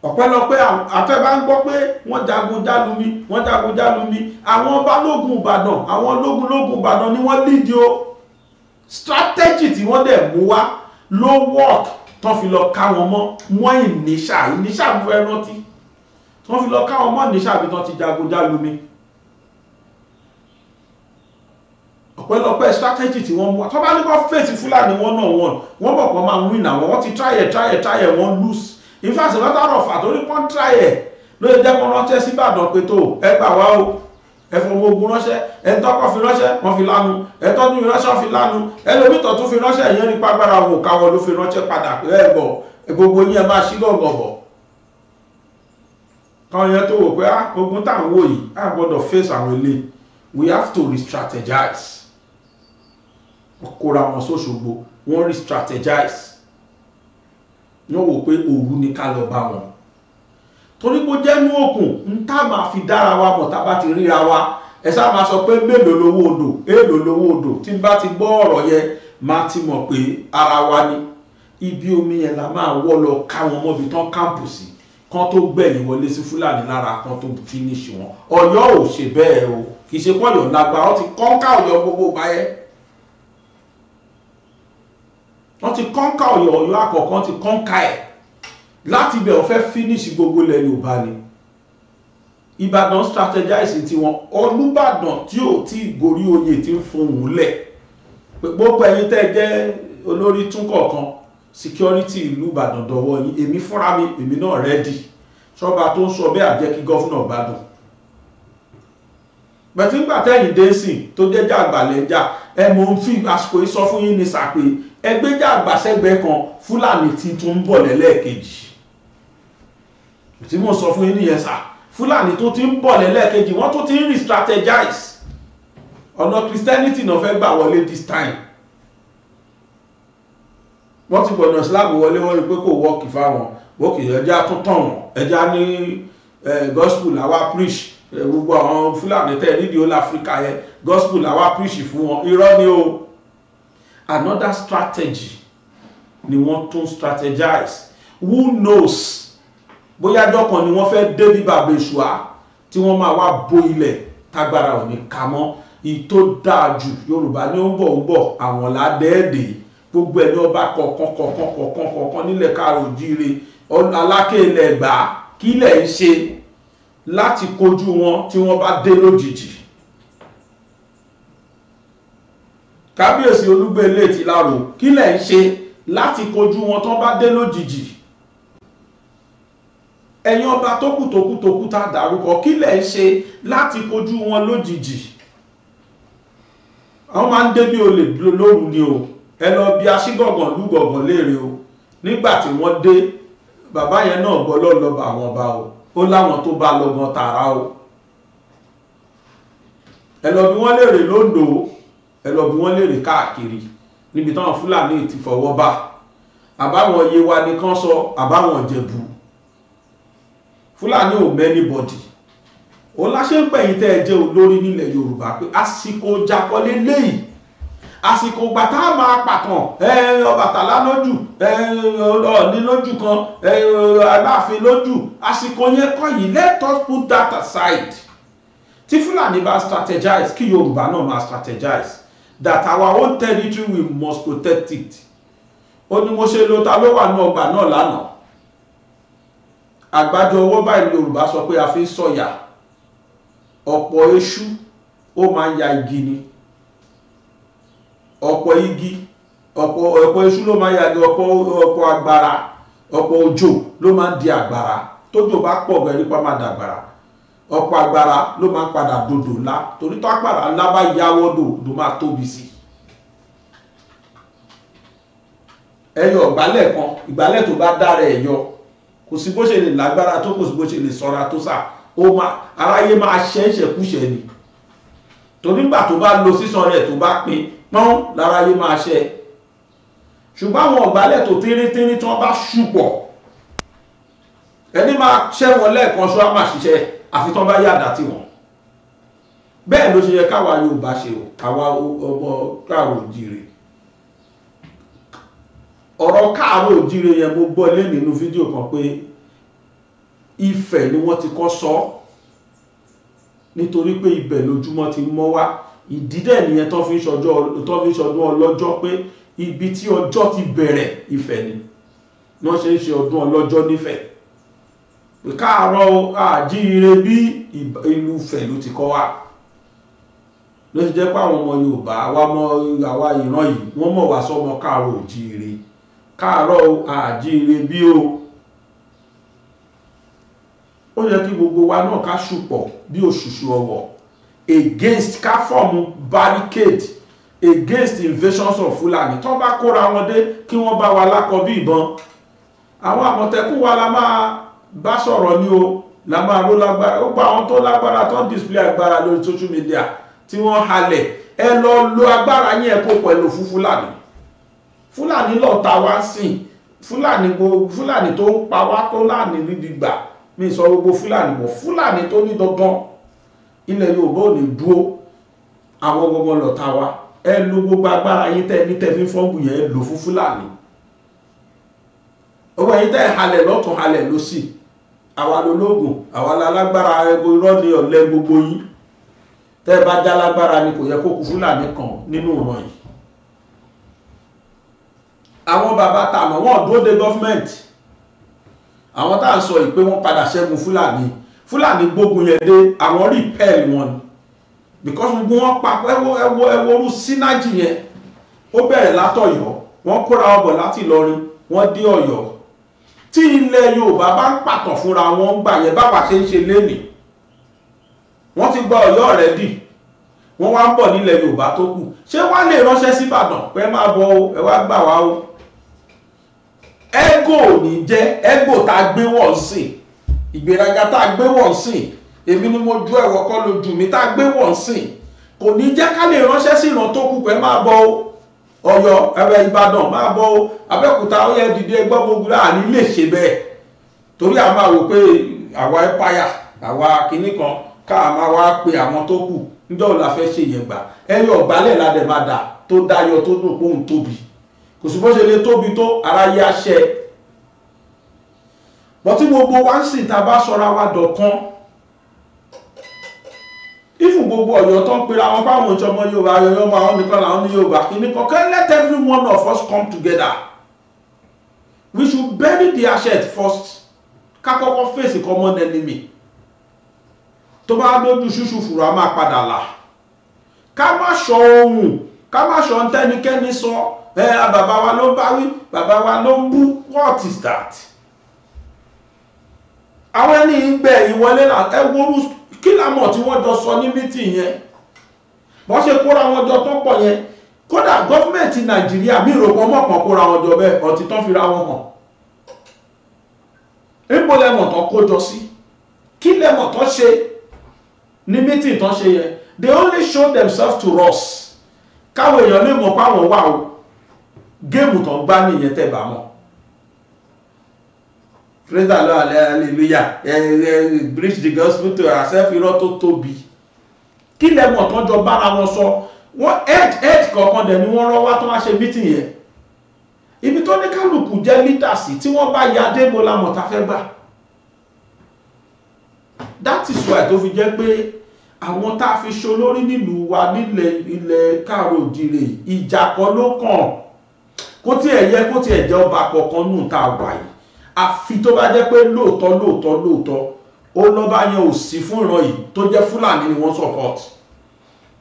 Ọpẹ́lọpẹ́ àfẹ́bá ń gbọ́ pé wọ́n jagun jálumi, wọ́n jagun jálumi. Àwọn balógun Ìbàdàn, àwọn lógún Ìbàdàn ni wọ́n lead o. Strategy tí wọ́n dẹ̀ mú wá ló work tán fi lọ ká wọn mọ́ Ìníṣà mú ẹ rántí. Tán fi lọ ká wọn mọ́ Ìníṣà bí tán ti jagun jálumi. Ọpẹ́lọpẹ́ strategy tí wọ́n mú wá. Tọ́ bá ní kọ́ fèsì Fúlàní wọ́n bọ̀ pọ̀ máa win àwọn, wọ́n ti try ẹ̀ wọ́n lose. In fact, a matter of fact, only one try ẹ̀ ló yẹ jẹ́ kó ránṣẹ́ sí Ìbàdàn pé tó ẹ gbà wá o, ẹ fọ ogun ránṣẹ́, ẹ tọ́kọ́ fi ránṣẹ́ wọ́n fi lánu, ẹ tọ́jú ránṣẹ́ fi lánu, ẹ lómítọ̀ tún fi ránṣẹ́ ìyẹn nípa agbára wò káwọn ló fi ránṣẹ́ padà pé ẹ gbọ́ gbogbo yín ẹ máa ṣí gọ̀gọ̀bọ̀. Káwọn yẹn tó wò pé ogun tá à ń wò yìí á gbọ́dọ̀ face àwọn ilé, we have to re-strategize. Kóra wọn sóṣogbo, wọ́n re-strategize. Wọ́n wò pé òru ní ká lọ bá wọn. Torí pé jẹ́nu òkun ń tá máa fi dára wa mọ̀ tá bá ti ríra wa. Ẹ sá máa sọ pé mélòó lówó odò, èèlò lówó odò. Tí n bá ti gbọ́ ọ̀rọ̀ yẹn máa ti mọ̀ pé ara wa ni. Ibi omi yẹn la máa wọ́ lọ ká wọn mọ́bi tán kámpù sí. kan tó gbẹ̀yìn wọlé sí Fúlàní lára kan tó finish wọn. Ọ̀yọ́ ò ṣe bẹ́ẹ̀ o, kì í ṣe pọ́yọ̀ lágbára, wọ́n ti kọ́ńkà Ọ̀yọ́ gbogbo báyẹn. Wọ́n ti kọ́ńkà Ọ̀yọ́ àkọ́kọ́ ti kọ́ńkà ẹ̀ láti ibẹ̀ wọ́n fẹ́ finish gbogbo ilẹ̀ Yorùbá ni. Ìbàdàn strategize tiwọn, Olúbàdàn tí ò tí gorí oyè tí ń fohùn lẹ̀ gbogbo ẹ̀yin tẹ́ jẹ́ olórí tún kọ̀ọ̀kan security ìlú Ìbàdàn dọwọ́ yín. Èmi fúnra mi, èmi náà ready. Ṣọba tó ń sọ bẹ́ẹ̀ àjẹ́ kí gọ́fúnà gbádùn. Bẹ̀tí nígbà tẹ́yìn dé sí tó jẹ́ jàgbàlẹ́jà mo ń fi àsìkò yìí sọ fún yín ní sàpé ẹgbẹ́ jàgbàsẹ́gbẹ́ kan Fúlàní tí tún ń bọ̀ lẹ́lẹ́ẹ̀kejì. Tí mo sọ fún yín nìyẹn sà, Fúlàní tó ti ń bọ̀ lẹ́lẹ́ẹ̀kejì wọ́n tó ti ń re-strategize. Ọ̀nà Christianity náà fẹ́ gbà wọlé this time. Wọ́n ti gbọ̀nà Islam wọlé wọ́n rí pé kò wọ́ọ̀kì fáwọn. Wọ́ọ̀kì ẹja tó tàn wọ́n, ẹja ní gospel àwa preach. Gbogbo àwọn Fúlàní tẹ́ nídìí all Africa yẹn gospel àwa preach fún wọn. Irọ́ ni o. Another strategy ni wọ́n tún strategize. Who knows? Bóyá ọjọ́ kan ni wọ́n fẹ́ dé ní bàbá Èṣùà tí wọ́n máa wá bo ilẹ̀ tágbára ò ní ká mọ́. Ìtó dáa jù Yorùbá ní ó ń bọ̀ àwọn ládẹ́ẹ̀dẹ̀ gbogbo ẹni ọba kọ̀ọ̀kan nílẹ̀ káàrọ̀ òjíire aláké ilẹ̀ Ẹ̀gbá kí ilẹ̀ ń ṣe láti kojú wọn tí wọ́n bá dé lójijì. Kábíyèsí Olúgbélé ti Ìlárò kí ilẹ̀ ń ṣe láti kojú wọn tó bá dé lójijì. Ẹ̀yin ọba tó kù tá dárúkọ kí ilẹ̀ ń ṣe láti kojú wọn lójijì. Àwọn máa ń dé bí olè lóru ni o. Ẹ lọ bí Aṣígọ̀gàn lúgọ̀gàn léèrè o. Nígbà tí wọ́n dé bàbá yẹn náà gbọ́ lọ́lọ́ba àwọn ọba o. Ó láwọn tó bá lọ́gán tààrà o. Ẹ lọ bí wọ́n léèrè lóńdó, ẹ lọ bí wọ́n léèrè káàkiri níbi táwọn Fúlàní ti fọwọ́ bá. Àbáwọn Yewa ni kán sọ, àbáwọn Ìjẹ̀bú. Fúlàní ò mẹ́nibọ̀dì. Ó láṣẹ ń pẹ̀yìn tẹ́ ẹ jẹ́ olórí nílẹ̀ Yorùbá pé àsìkò jakọ́lé léyìí. Àsìkò gbàtà máa pàtàn Ọbàtálá lójú Ọọ̀ni lójú kan Aláàfin lójú. Àsìkò yẹn kọ́ yìí, let us put that aside. Tí Fúlàní bá strategize kí Yorùbá náà máa strategize that our own territory we must protect it. Ó ní mo ṣe ló ta ló wà ní ọgbà náà lánàá. Àgbájọ ọwọ́ báyìí Yorùbá sọ pé a fi ń sọ̀yà. Ọ̀pọ̀ eṣú ó máa ń ya igi ni. Ọ̀pọ̀ igi ọ̀pọ̀ eṣú ló máa ń ya igi, ọ̀pọ̀ agbára ọ̀pọ̀ òjò ló máa ń di àgbàrá. Tójò bá pọ̀ gẹ̀rí pa máa dàgbàrá. Ọ̀pọ̀ agbára ló máa ń padà dòdò ńlá torí tó àgbàrá ńlá bá yáwọ́ dò máa tóbi sí. Ẹyọ ìgbálẹ̀ tó bá dára ẹ̀yọ kò sí bó ṣe lè lágbára tó, kò sí bó ṣe lè ṣọ́ra tó sà. Aráyé máa ṣẹ́ṣẹ̀kúṣẹ̀ ni torí nígbà tó bá lo sísan rẹ̀ tó bá pin pọ́n láráyé máa ṣẹ́. Ṣùgbọ́n àwọn ọ̀gbálẹ̀ tó tírítírí tí wọ́n bá ṣùpọ̀ ẹni máa ṣẹ́ wọn lẹ́ẹ̀kan ṣọ́ á máa ṣiṣẹ́ àfi tán bá yàdá tí wọ́n. Bẹ́ẹ̀ ló ṣe yẹ káwa Yorùbá ṣe o, àwa ọmọ káàrọ̀ òjíire. Ọ̀rọ̀ káàrọ̀ òjíire yẹn mo gbọ́ lé nínú fídíò kan pé Ifẹ̀ ni wọ́n ti kọ́ sọ nítorí pé ibẹ̀ lójúmọ́ ti mọ́ wá. Ìdí dẹ̀ nìyẹn tó fi ń ṣọdún ọlọ́jọ́ pé ibi tí ọjọ́ ti bẹ̀rẹ̀ Ifẹ̀ ni wọ́n ṣe ń ṣe ọdún ọlọ́jọ́ nífẹ̀. Pé káàárọ̀ àjíire bí ìlú Ifẹ̀ ló ti kọ́ wá. Ló ti jẹ́ pé àwọn ọmọ Yorùbá àwa ìran yìí wọ́n mọ̀ wá sọ́mọ káàárọ̀ òjíire. Káàárọ̀ àjíire bí o. Ó yẹ kí gbogbo wa náà ká ṣùpọ̀ bí òṣùṣù ọwọ̀ against ká fọ́ọ̀mù barricade against invasions of Fulani. Tó bá kóra wọn dé kí wọ́n bá wa lákọ bí ìbọn. Àwọn Àmọ̀tẹ́kùn wa la máa bá sọ̀rọ̀ ní o, la máa ró lágbára. Ó gba àwọn tó lágbára tó display agbára lórí social media tí wọ́n halẹ̀. Ẹ lọ lo agbára yẹn kó pẹ̀lú fún Fulani. Fulani lọ ta wá sìn. Fulani tó ń pa wá tó láàní níbi gbà. Mi sọ gbogbo Fulani bọ̀ Fulani tó ní dandan ilẹ̀ Yorùbá ò ní dúró àwọn gbogbo lọ̀tá wa. Ẹ lo gbogbo agbára yín tẹ́ ní tẹ́ fi fọ́ọ̀mù yẹn lò fún Fulani. Owó yín tẹ́ halẹ̀ lọ́tún halẹ̀ lósì àwa lológun àwa lálágbára ẹgbẹ́ irọ́ ní ọ̀lẹ gbogbo yín tẹ́ bá já lágbára ni kò yẹ kó kú Fúlàní kan nínú ìran yìí. àwọn bàbá tànà wọn dúró de gọ́fìmẹ̀ntì àwọn tá à ń sọ yìí pé wọ́n padà ṣẹ́gun Fúlàní gbógun yẹn dé àwọn repel wọn ni because gbogbo wọn pa ẹwọ́rú sínájì yẹn ó bẹ̀rẹ̀ látọ̀yọ́ wọ́n kóra ọbọ̀ láti Ìlọrin wọ́n dé Ọ̀yọ́ tí ilẹ̀ Yorùbá bá ń pàtàn fúnra wọn gbà yẹn báwa ṣe ń ṣe lénìí wọ́n ti gba Ọ̀yọ́ rẹ̀ dì wọ́n wá ń bọ̀ nílẹ̀ Yorùbá tó kù ṣé wá lè ránṣẹ́ sí Ìbàdàn pé máa bọ̀ o ẹ wá gbà wá o ẹ́gò ní jẹ́ ẹ́gò tá a gbé wọ̀ sí ìgbéraga tá a gbé wọ̀ sí èmi ni mo ju ẹ̀wọ̀ kọ́ lójú mi tá a gbé wọ̀ sí kò ní jẹ́ ká lè ránṣẹ́ sí ìran tó kù pé máa bọ̀ o Ọ̀yọ́ ẹ̀rẹ̀ Ìbàdàn máa bọ̀ o Abẹ́òkúta ó yẹ dìde ẹgbẹ́ gbogbo àní lè ṣe bẹ́ẹ̀ torí a máa wò pé àwa ẹ̀páyà àwa kìíní kan ká máa wá pe àwọn tó kù níjọ́ la fẹ́ ṣe yẹn gbà ẹyọ ọ̀gbálẹ̀ ládẹ̀ máa dà tó dáyọ tó dùn póun tóbi kò sí bó ṣe lè tóbi tó ara yá ṣẹ bọ́ tí gbogbo wa ń sìn tá a bá sọra wa dọ̀kan ìfún gbogbo Ọ̀yọ́ tó ń pera wọn fáwọn ìṣọmọ Yorùbá Ọ̀yọ́ ọmọ àwọn nìkan làwọn ní Yorùbá kìíní kan let every one of us come together we should bury the hatchet first ká kọ́kọ́ face common enemy tó bá lójú ṣúṣù fùrọ̀ a máa padà là ká má sọ ohun ká má sọ tẹ́nikẹ́ni sọ bàbá wa ló bá wí bàbá wa ló ń bú what is that àwọn ẹni ìgbẹ́ ìwọlé náà ẹwọ́rú kí lámọ̀ tí wọ́n jọ sọ ní mítì yẹn wọ́n ṣe kóra wọn jọ tó pọ̀ yẹn kódà gọ́fìmẹ̀ntì Nàìjíríà mí rò pọ̀ mọ̀pọ̀ kóra wọn jọ bẹ́ẹ̀ ọtí tán fi ra wọn hàn níbo lẹ́mọ̀ tán kó jọ sí kí lẹ́mọ̀ tán ṣe ní mítì tán ṣe yẹn they only show themselves to us káwọn èèyàn lè mọ̀ páwọn wà o géèmù tán gbá nìyẹn tẹ́ bá mọ̀ praise the Lord hallelujah preach the gospel to ourselves irọ́ tó tóbi kí lẹ́mọ̀ tán jọ bára wọn sọ wọ́n head kọ̀ọ̀kan dẹ̀ ni wọ́n rán wá tó wá ṣe mítì yẹn ibi tó ní kálukú jẹ́ lítàsì tí wọ́n bá ya débò lámọ̀ tá fẹ́ gbà that is why tó fi jẹ́ pé àwọn tá a fi ṣe olórí nílùú wa ilẹ̀ káàró-òjìrè ìjà kan ló kàn kó tí ẹ̀ yẹ kó tí ẹ̀ jẹ́ ọba kọ̀ọ̀kan nù tá a wà yìí àfi tó bá jẹ́ pé lóòótọ́ ó lọ́ba yẹn ò sí fún ìran yìí tó jẹ́ Fúlàní ni wọ́n support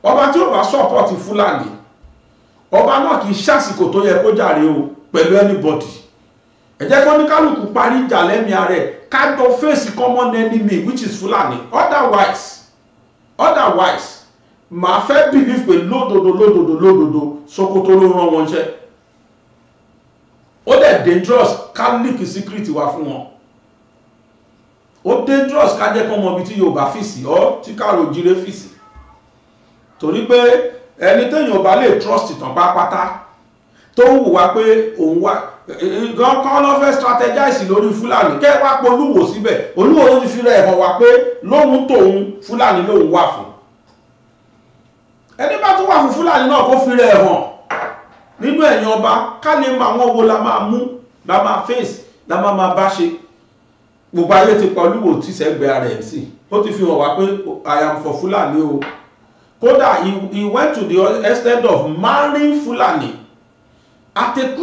ọba tí ó bá support Fúlàní ọba náà kì í ṣàsìkò tó yẹ kó jàre o pẹ̀lú anybody ẹ jẹ́ kó ní kálukú parí ìjà lẹ́mìí ààrẹ ká jọ face common enemy which is Fúlàní otherwise màá fẹ́ believe pé lódodo Sókótó ló rán wọn ṣẹ́ ó dẹ̀ dangerous ká leak secret wá fún wọn ó dangerous ká jẹ́ kọ́ mọ ibi tí Yorùbá fìsì ọ́ tí Káàró-Òjìrè fìsì torí pé ẹni téèyàn bá lè trust ìtàn pátápátá tó ń wùwá pé òun wá gan ló fẹ́ strategize lórí Fúlàní kẹ́ wá pé Olúwo síbẹ̀ Olúwo ló ti fi rẹ̀ hàn wá pé lóhun tóun Fúlàní lóhun wà fún ẹni bá tún wà fún Fúlàní náà kó fi rẹ̀ hàn nínú ẹ̀yìn ọba ká lè máa wọ́n wo la máa mú la máa face la máa bá ṣe gbogbo ayé ti pa Olúwo tí sẹ́gbẹ̀ẹ́ rẹ̀ sí ó ti fi hàn wá pé I am for Fúlàní o kódà he went to the extent of marrying Fúlàní at a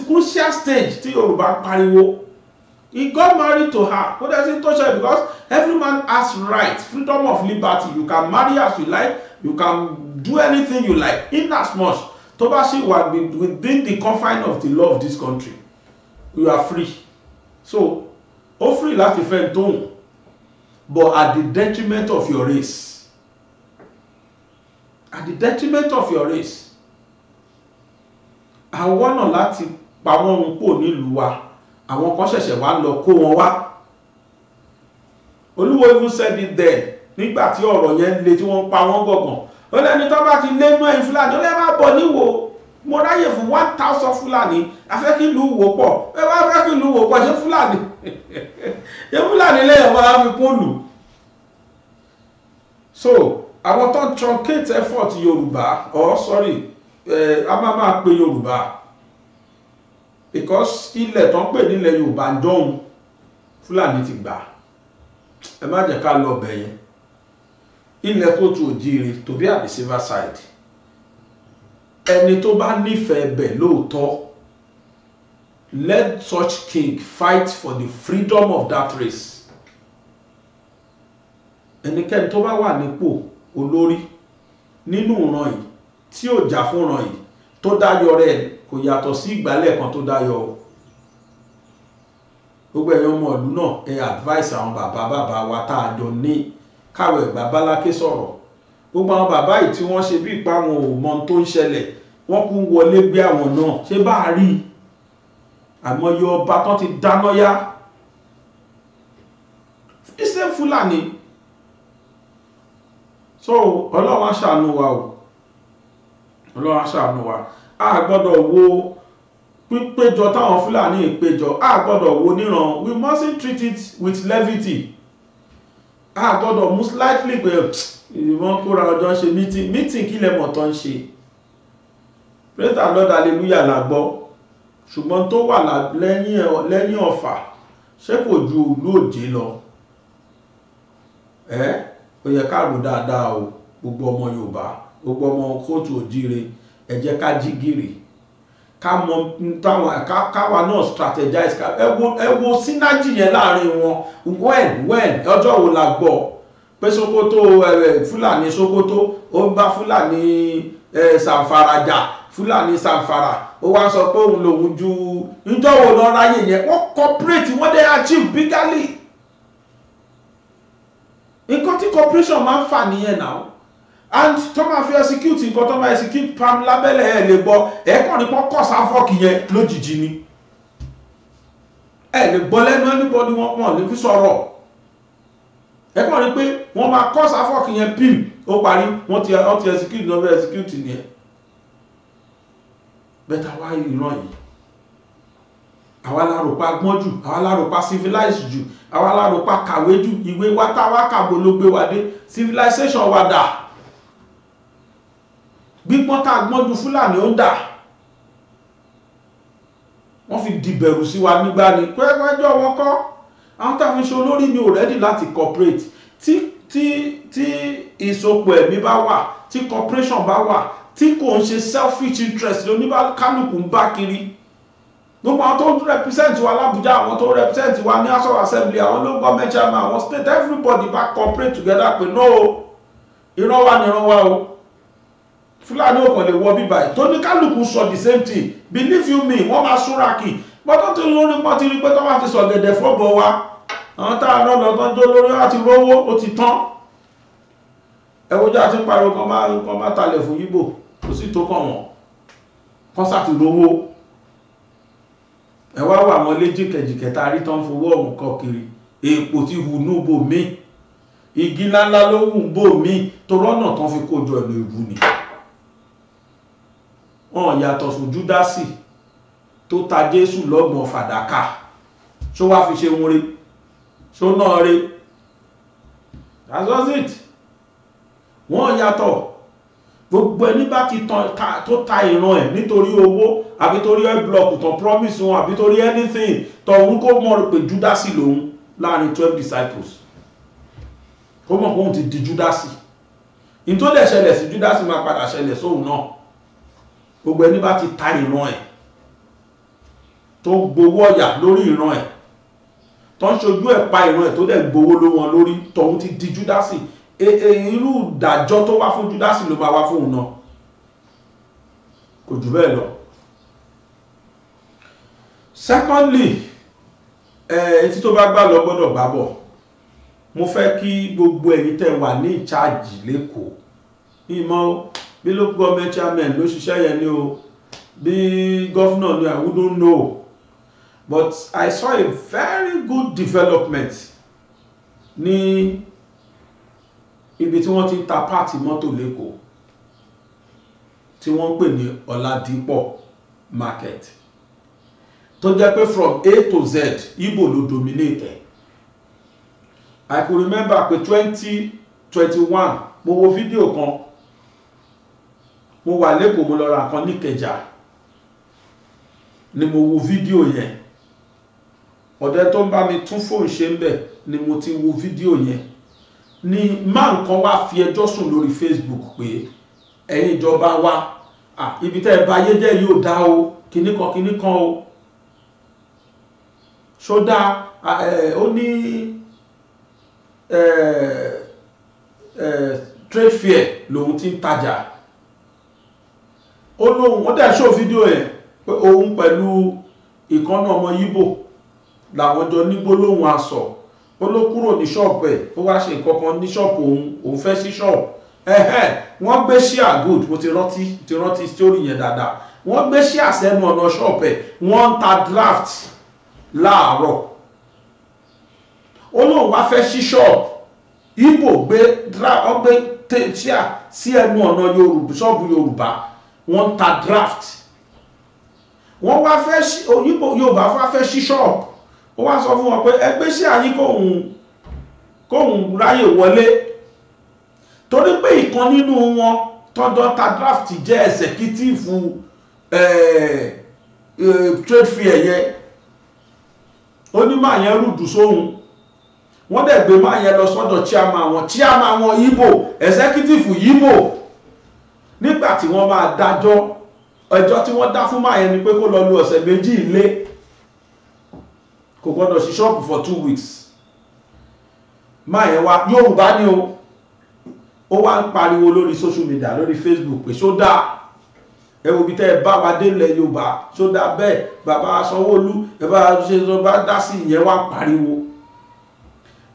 crucial stage tí Yorùbá pariwo he got married to her kódà sí tó ṣe because every man has right freedom of liberty you can marry as you like you can do anything you like in as much tó bá ṣì wà within the confine of the law of this country you are free so ó free láti fẹ́ tóun but at the detriment of your race àwọn náà láti pa wọ́n run pò nílùú wa àwọn kan ṣẹ̀ṣẹ̀ wá lọ kó wọn wá Olúwo even said it then nígbà tí ọ̀rọ̀ yẹn le tí wọ́n pa wọ́n gọ̀gàn ó lẹ́ni tó bá ti lé nú ẹ̀yìn Fúlàní ó lẹ́ máa bọ̀ níwò mo ráyè fún 1000 Fúlàní afẹ́ kí ìlú wò pọ̀ ẹ bá fẹ́ kí ìlú wò pọ̀ ṣé Fúlàní ṣé Fúlàní lẹ́yìn máa fi kún lù so àwọn tó ń truncate effort Yorùbá a máa pe Yorùbá because ilẹ̀ tó ń pè nílẹ̀ Yorùbá dọ́hun Fúlàní ti gbà ẹ má jẹ́ ká lọ bẹ̀ yẹn ilẹ̀ Kóòtù Òjíire to be at the silver side ẹni tó bá nífẹ̀ẹ́ bẹ̀ lóòótọ́ let such king fight for the freedom of that race ẹnikẹ́ni tó bá wà nípò olórí nínú ìran yìí tí ò jà fún ìran yìí tó dáyọ rẹ̀ kò yàtọ̀ sí ìgbálẹ̀ kan tó dáyọ o gbogbo ẹ̀yàn ọmọ ìlú náà ẹ advice àwọn bàbá wa tá a jọ ní káwọ Ẹ̀gbá Báláké sọ̀rọ̀ gbogbo àwọn bàbá yìí tí wọ́n ṣe bí ipa wọn ò mọ tó ń ṣẹlẹ̀ wọ́n kú wọlé gbé àwọn náà ṣé bá a rí àmọye ọba tán ti dáná yá ìṣe Fúlàní so Ọlọ́run á ṣàánú wa o Ọlọ́run á ṣàánú wa a gbọ́dọ̀ wo pípéjọ táwọn Fúlàní ìpéjọ a gbọ́dọ̀ wo níran we mustn't treat it with levity a gbọ́dọ̀ mú slightly pé wọ́n kóra ọjọ́ ṣe meeting kí lẹ́mọ̀ tán ṣe praise the Lord hallelujah la gbọ́ ṣùgbọ́n tó wà lẹ́yìn ọ̀fà ṣé kò ju ìlú Òjé lọ ó yẹ ká rò dáadáa o gbogbo ọmọ Yorùbá gbogbo ọmọ Kóòtù Òjíire ẹ jẹ́ ká jí gìrì ká mọ táwọn káwa náà strategize ẹ wo synergy yẹn láàrin wọn when ọjọ́ wo la gbọ́ pé Sókótó Fúlàní Sókótó ó ń bá Fúlàní Sàǹfàrà jà Fúlàní Sàǹfàrà ó wá sọ pé òun lòun ju níjọ́ wo lọ ráyè yẹn wọ́n cooperate wọ́n dé achieve bigly nǹkan tí cooperation máa ń fà nìyẹn náà and tó máa fi execute nǹkan tó máa execute pam lábẹ́lẹ̀ ẹ̀ lè gbọ́ ẹ̀ẹ́kàn ní kọ́kọ́ sáfọ́ọ̀kì yẹn lójijì ni ẹ̀ lè gbọ́ lẹ́nu anybody wọ́n lè fi sọ̀rọ̀ ẹ̀ẹ́kàn ní pé wọ́n máa kọ́ sáfọ́ọ̀kì yẹn pim ó parí wọ́n ti execute náà bẹ́ẹ̀ execute nìyẹn bẹ́ẹ̀ táwa ìran yìí àwa láròpá gbọ́n jù àwa láròpá civilize jù àwa láròpá kàwé jù ìwé wa táwa kàbò ló gbé wa dé civilization wa dà gbígbọ́n tá a gbọ́n ju Fúlàní ó ń dà wọ́n fi dìbẹ̀rù sí wa nígbà ní pẹ́ẹ́pẹ́jọ́ wọn kọ́ àwọn táwọn iṣẹ́ olórí mi ò rẹ́dì láti cooperate tí ìsopọ̀ ẹ̀mí bá wà tí cooperation bá wà tí kò ń ṣe selfish interest lóníkálùkù ń bá kiri gbogbo àwọn tó represent wa l'Abuja àwọn tó represent wa ní House of Assembly àwọn local government chairman àwọn state everybody bá cooperate together pé no ìran wa ni ìran wa o Fúlàní ò kàn lè wọ bíbá ẹ̀ tó ní kálùkù sọ the same thing believe you me wọ́n máa súnra kì bọ́tọ́ tó lórí pọ́n ti rí pé tó máa ti sọ gẹ̀dẹ̀ fọ́bọ̀ wa àwọn táà náà lọ́tọ́ jó lórí láti rówó ó ti tán ẹwọ́jọ́ àti pariwo kan máa talẹ̀ fún Yíbò kò sí tó kàn wọ́n kan sáti rówó ẹwà wà wọn lé jìkẹ̀jìkẹ̀ tá rí tán fowó ọ̀hún kọ kiri èèpò ti hù ní bò mí igi ńláńlá ló hù bò mí tó rọ́nà tán fi kójọ ẹ̀lú ìbú ni wọ́n yàtọ̀ fún Júdásì tó ta Jésù lọ́gbọ̀n fàdákà ṣó wá fi ṣe wọn rí ṣó náà rí that's was it wọ́n yàtọ̀ gbogbo ẹni bá ti tó ta ìran ẹ̀ nítorí owó àbí torí ẹ̀ blọọkù tán promise wọn àbí torí anything tọ̀hún kó mọ̀ pé Júdásì lòun láàrin 12 disciples kó mọ̀ pé òun ti di Júdásì in tó dẹ̀ ṣẹlẹ̀ sí Júdásì máa padà ṣẹlẹ̀ sóhun náà gbogbo ẹni bá ti ta ìran ẹ̀ tó gbowó ọ̀yà lórí ìran ẹ̀ tó ń ṣojú ẹ̀ pa ìran ẹ̀ tó dẹ̀ gbowó ló wọn lórí tọ̀hún ti di Júdásì irú ìdájọ́ tó wá fún Júdásì ló máa wá fún òun náà kò jù bẹ́ẹ̀ lọ. Secondly etí tó bá gbà lọ gbọ́dọ̀ gbà bọ̀ mo fẹ́ kí gbogbo ẹ̀yin tẹ́ wà ní ìcháàjì lẹ́kọ̀ọ́ ìmọ̀ bí local government chairman ló ṣiṣẹ́ yẹn ni o bí governor ni I wouldn't know but I saw a very good development ní ibi tí wọ́n ti ń ta páàtì mọ́tò lẹ́kọ̀ọ́ tí wọ́n ń pè ní Ọ̀làdìpọ̀ market tó jẹ́ pé from A to Z Igbo ló dominate. I could remember pé 2021 mo wo fídíò kan mo wà lẹ́kọ̀ọ́ mo lọ ra nǹkan ní Ìkẹjà ni mo wo fídíò yẹn ọ̀dẹ tó ń bá mi tún fóònù ṣe ń bẹ̀ ni mo ti wo fídíò yẹn ni máa nǹkan wá fi ẹjọ́ sùn lórí Facebook pé ẹ̀yin ìjọba wa ibi tẹ́ ẹ bá ayé jẹ́ yóò dá o kíní kan o ṣódà ó ní trade fair lòun ti ń tajà ó lóhun wọ́n dẹ̀ ṣó fídíò yẹn pé òun pẹ̀lú ìkànnà ọmọ Yíbò làwọn jọ ní gbólóhùn asọ̀ ó ló kúrò ní ṣọ́ọ̀bù ẹ̀ ó wá ṣe nǹkan kan ní ṣọ́ọ̀bù òun fẹ́ sí ṣọ́ọ̀bù wọ́n gbé ṣíà good mo ti rántí story yẹn dáadáa wọ́n gbé ṣíà sẹ́nu ọ̀nà ṣọ́ọ̀bù ẹ̀ wọ́n ń ta draft láàárọ̀ ó lóun wá fẹ́ sí ṣọ́ọ̀bù Ìgbò gbé ṣíà sí ẹnu ọ̀nà ṣọ́ọ̀bù Yorùbá wọ́n ń ta draft wọ́n wá fẹ́ Yorùbá wá fẹ́ sí ṣọ́ọ̀bù ó wá sọ fún wọn pé ẹgbẹ́ ṣíà yín kóhun ráyè wọlé torí pé ìkan nínú wọn tọ́jọ́ ta draft jẹ́ executive trade fair yẹn ó ní máa yẹn rúdù sóhun wọ́n dẹ̀ gbé máa yẹn lọ sọ́dọ̀ chairman wọn Ìgbò executive Ìgbò nígbà tí wọ́n máa dájọ́ ẹjọ́ tí wọ́n dá fún máa yẹn ni pé kó lọ lu ọ̀sẹ̀ méjì ilé kò gbọ́dọ̀ sí ṣọ́ọ̀bù for 2 weeks máa yẹn wá Yorùbá ni ó wá ń pariwo lórí social media lórí Facebook pé ṣó dáa ẹ wo bí tẹ́ ẹ bá wa délẹ̀ Yorùbá ṣó dáa bẹ́ẹ̀ bàbá Sanwó-Olú ẹ bá ṣe tó bá dá sí ìyẹn wá pariwo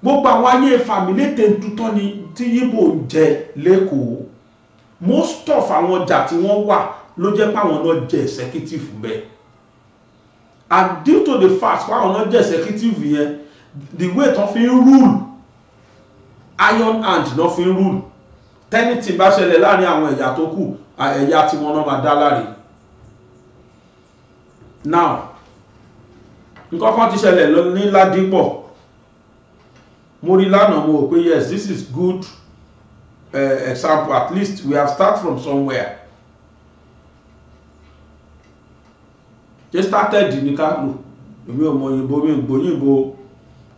gbogbo àwọn ayé fàmílétè tutọ́ ni tí Yíbò ń jẹ lẹ́kọ̀ọ́ most of àwọn ọjà tí wọ́n wà ló jẹ́ páwọn náà jẹ́ executive bẹ́ẹ̀ and due to the fact páwọn náà jẹ́ executive yẹn the way tó fi ń rule iron hand náà fi ń rule tẹ́ni tí bá ṣẹlẹ̀ láàrin àwọn ẹ̀yà tó kù ẹ̀yà tí wọ́n náà máa dá láre. Now nǹkan kan ti ṣẹlẹ̀ ní Ládìpọ̀ mo rí lánàá mo rò pé yes this is good example, at least we have start from somewhere. Just started ní ká lò èmi ò mọ òyìnbó mi ń gbóyìnbó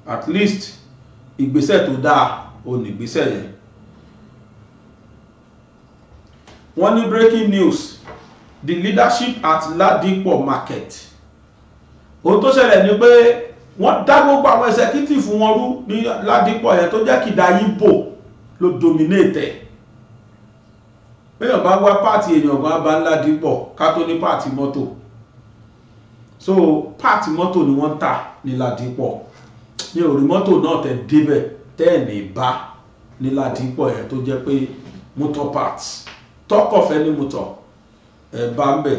at least ìgbésẹ̀ tó dáa ò ní ìgbésẹ̀ yẹn. Wọ́n ní breaking news, the leadership at Ladipo market. Ohun tó ṣẹlẹ̀ ni pé wọ́n dá gbogbo àwọn executive wọn rú ní Ladipo yẹn tó jẹ́ kìdá Yíbò ló dominate. Èèyàn bá wá pàtì èèyàn bá Ladipo ká tó ní pàtì mọ́tò. So pàtì mọ́tò ni wọ́n tà ní Ladipo. Ní orí mọ́tò náà tẹ̀ débẹ̀ tẹ́ ní bá ní Ladipo yẹn tó jẹ́ pé motor parts. Talk of any motor bá ń bẹ̀.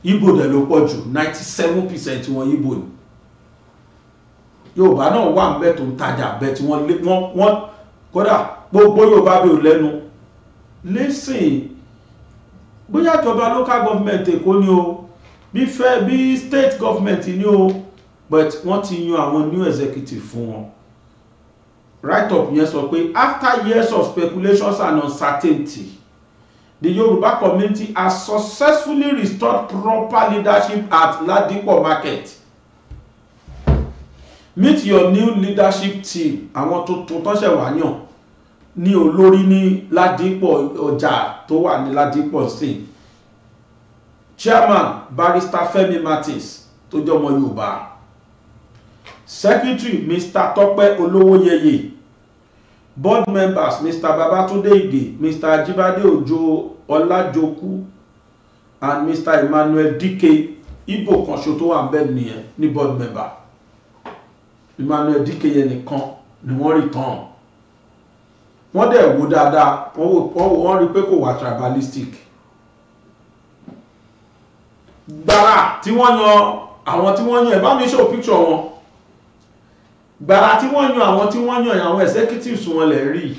Ìgbò dẹ̀ ló pọ̀ jù 97% wọn Ìgbò ni. Yorùbá náà wà ń bẹ̀ tó ń tajà bẹ̀ tí wọ́n kódà gbogbo Yorùbá bí ò lẹ́nu. Listen, bóyá ìjọba local government Èkó ni o bí state government ni o but wọ́n ti yan àwọn new executive fún wọn. Write up yẹn sọ pé after years of speculations and uncertainty, the Yoruba community has successfully restored proper leadership at Ladipo market. Meet your new leadership team. Àwọn tuntun tó ṣe wá yàn ní olórí ní Ladipo ọjà tó wà ní Ladipo sí. Chairman Barrister Femi Martins tó jẹ́ ọmọ Yorùbá. Secretary Mr. Tope Olowoyeye. Board members Mr. Babatunde Ige, Mr. Ajibade Ojo Olajoku and Mr. Emmanuel Dike. Igbo kan ṣo tó wà ńbẹ̀ nìyẹn ní board member. Emmanuel Dike yẹn nìkan ni wọ́n return. Wọ́n dẹ̀ wò dáadáa, wọ́n rí pé kò wà tribalistic. Gbàrà tí wọ́n yan àwọn tí wọ́n yan, ẹ bá mi show picture wọn. Gbàrà tí wọ́n yan àwọn tí wọ́n yan àwọn executives wọn lè rí.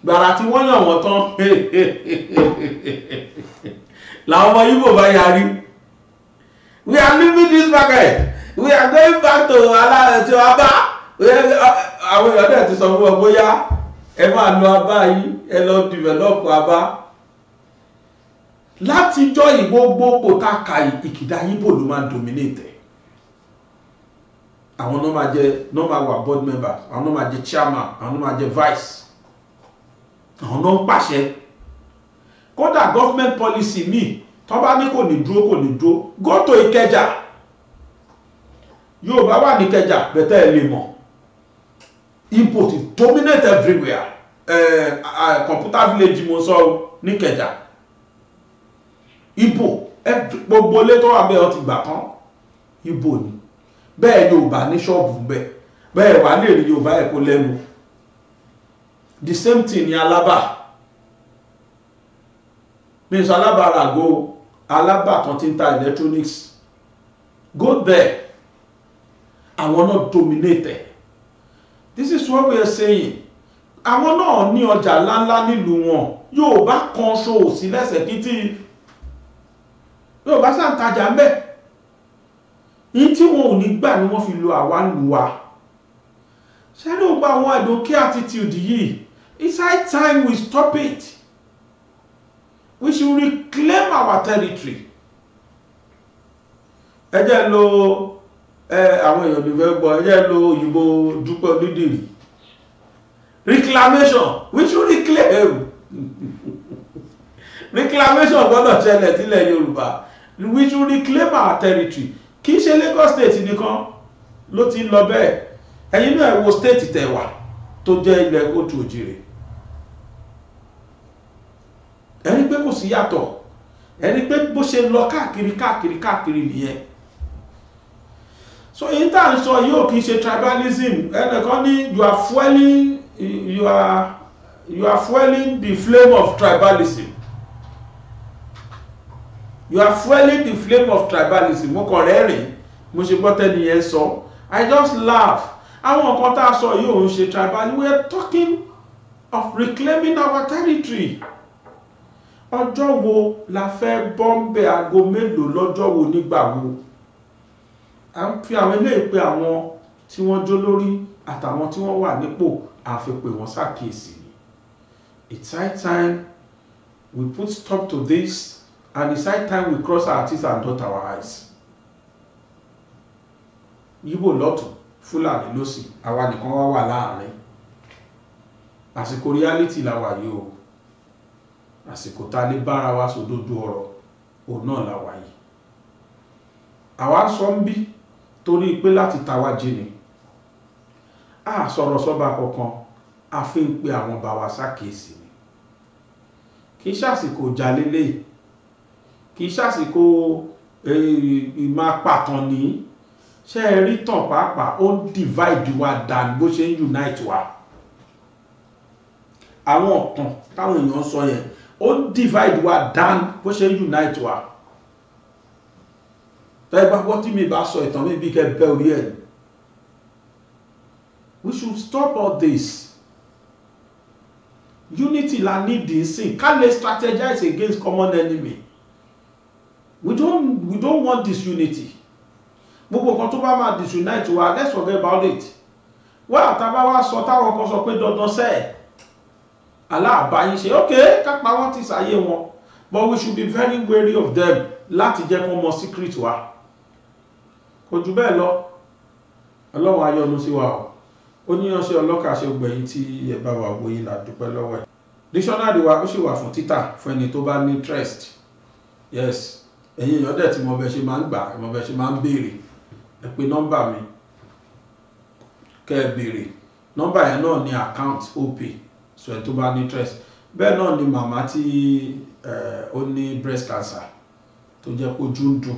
Gbàrà tí wọ́n yan wọn tán làwọn ọmọ Igbo bá yarí. We are leaving this market. We are going back to Aba. Àwọn èèyàn dẹ̀ ti sọ fún ọ bóyá ẹ máa lọ Aba yìí, ẹ lọ develop Aba. Látijọ́ ìgbógbó pòtàkà ìkìdá Igbo ló máa dominate. àwọn náà máa wà board member, àwọn náà máa jẹ chairman, àwọn náà máa jẹ vice, àwọn náà ń pàṣẹ. Kódà government policy míì tó bá ní kò ní dúró, go to Ìkẹjà. Yorùbá wà ní Ìkẹjà bẹ̀tẹ̀ ẹ lè mọ̀. Import dominate everywhere. Computer village mo sọ ní Ìkẹjà. Igbo gbogbo ilé tó wà bẹ́ẹ̀ ó ti gbà tán. Igbo ni. Bẹ́ẹ̀ Yorùbá ní ṣọ́ọ̀bù bẹ́ẹ̀ wà lè rí Yorùbá ẹ̀ kó lẹ́nu. The same thing ní Alábà. Means Alábà ràgó Alábà kan tí ń ta electronics. Go there. Àwọn náà dominate. This is what we are saying. Àwọn náà ní ọjà ńláńlá nílùú wọn. Yorùbá kan ṣo sí lẹ́sẹ̀ títí. Yorùbá sá ń tajà ń bẹ̀. Yín tí wọn ò ní gbà ni wọ́n fi lo àwa lù wá. Ṣé ló gba àwọn àdókè attitude yìí? It's high time we stop it. We should reclaim our territory. Ẹ jẹ́ lo àwọn èèyàn lè fẹ́ gbọ́, ẹ jẹ́ lo òyìnbó Dúpẹ́ Onídìrí. Reclamation, we should reclaim. Reclamation gbọ́dọ̀ ṣẹlẹ̀ sílẹ̀ Yorùbá. We should reclaim our territory. Kì í ṣe Lagos state nìkan ló ti ń lọ bẹ́ẹ̀. Ẹ̀yin náà ẹ wo state tẹ̀wà tó jẹ́ ilẹ̀ Kóòtù Òjìrè. Ẹni pé kò sí yàtọ̀, ẹni pé bó ṣe lọ káàkiri nìyẹn. So in tá ń sọ yóò kì í ṣe tribalism. Ẹnìkan ní you are fueling the flame of tribalism. You are fueling the flame of tribalism. Mo kàn rẹ́rìn, mo ṣe gbọ́ tẹ́ni yẹn sọ. I just laugh. Àwọn nǹkan tá a sọ yóò ń ṣe tribalism. We are talking of reclaiming our territory. Ọjọ́ wo la fẹ́ bọ́m̀bẹ̀ aago mélòó lọ́jọ́ wo nígbà wo? À ń fi àwọn ilé ìpè àwọn tí wọ́n jó lórí àtàwọn tí wọ́n wà nípò àfipè wọn ṣàkíyèsí ni. It's high time we put stop to this, and it's high time we cross our teeth and dot our eyes. Yíbò lọ́tùn, Fúlàní lósì, àwa nìkan wà láàrin. Àsìkò reality la wà yìí o. Àsìkò tá lè bára wa sòdodo ọ̀rọ̀ òun náà la wà yìí. Àwa sọ ń bí torí pé láti tàwa jí ni. A sọ̀rọ̀ sọ́ba kankan, a fi ń pe àwọn bá wa ṣàkíyèsí ni. Kì í ṣàsìkò jalélé, kì í ṣàsìkò ìmá pàtàn ní. Ṣé ẹ rí tàn pàápàá ó ń divide wa dàn bó ṣe ń unite wa. Àwọn ọ̀tàn táwọn èèyàn sọ yẹn ó ń divide wa dàn bó ṣe ń unite wa. Tẹ́ bá gbọ́ tí mi bá sọ ìtàn mi bí kẹ́ bẹ́ orí ẹ̀. We should stop all this. Unity la need this thing. Can't let's strategize against common enemy. We don't want disunity. Gbogbo kan tó bá máa disunite wa, let's forget about it. Wá àtàbá wá sọ táwọn kan sọ pé dandan sẹ́ẹ̀. Aláàbáyín ṣe okay kápá wọn ti ṣàyé wọn. But we should be very wary of them láti jẹ́ kó mọ secret wa. Kò jù bẹ́ẹ̀ lọ. Ọlọ́run á yọ́nú sí wa o. Ó níyanṣẹ́ ọlọ́kà ṣe gbẹ̀yìn tí ẹ bá wà wòye là dúpẹ́ lọ́wọ́ ẹ̀. Dictionary wa ó sì wà fún títà fún ẹni tó bá ní interest. Yes, ẹ̀yin èèyàn dẹ̀ tí mo bẹ ṣe máa ń gbà, mo bẹ ṣe máa ń béèrè. Ẹ pè nọ́mbà mi kẹ́ ẹ béèrè. Nọ́mbà yẹn náà ní account OP, so ẹni tó bá ní interest. Bẹ́ẹ̀ náà ni màmá tí ó ní breast cancer tó jẹ́ kó ojú ń dùn.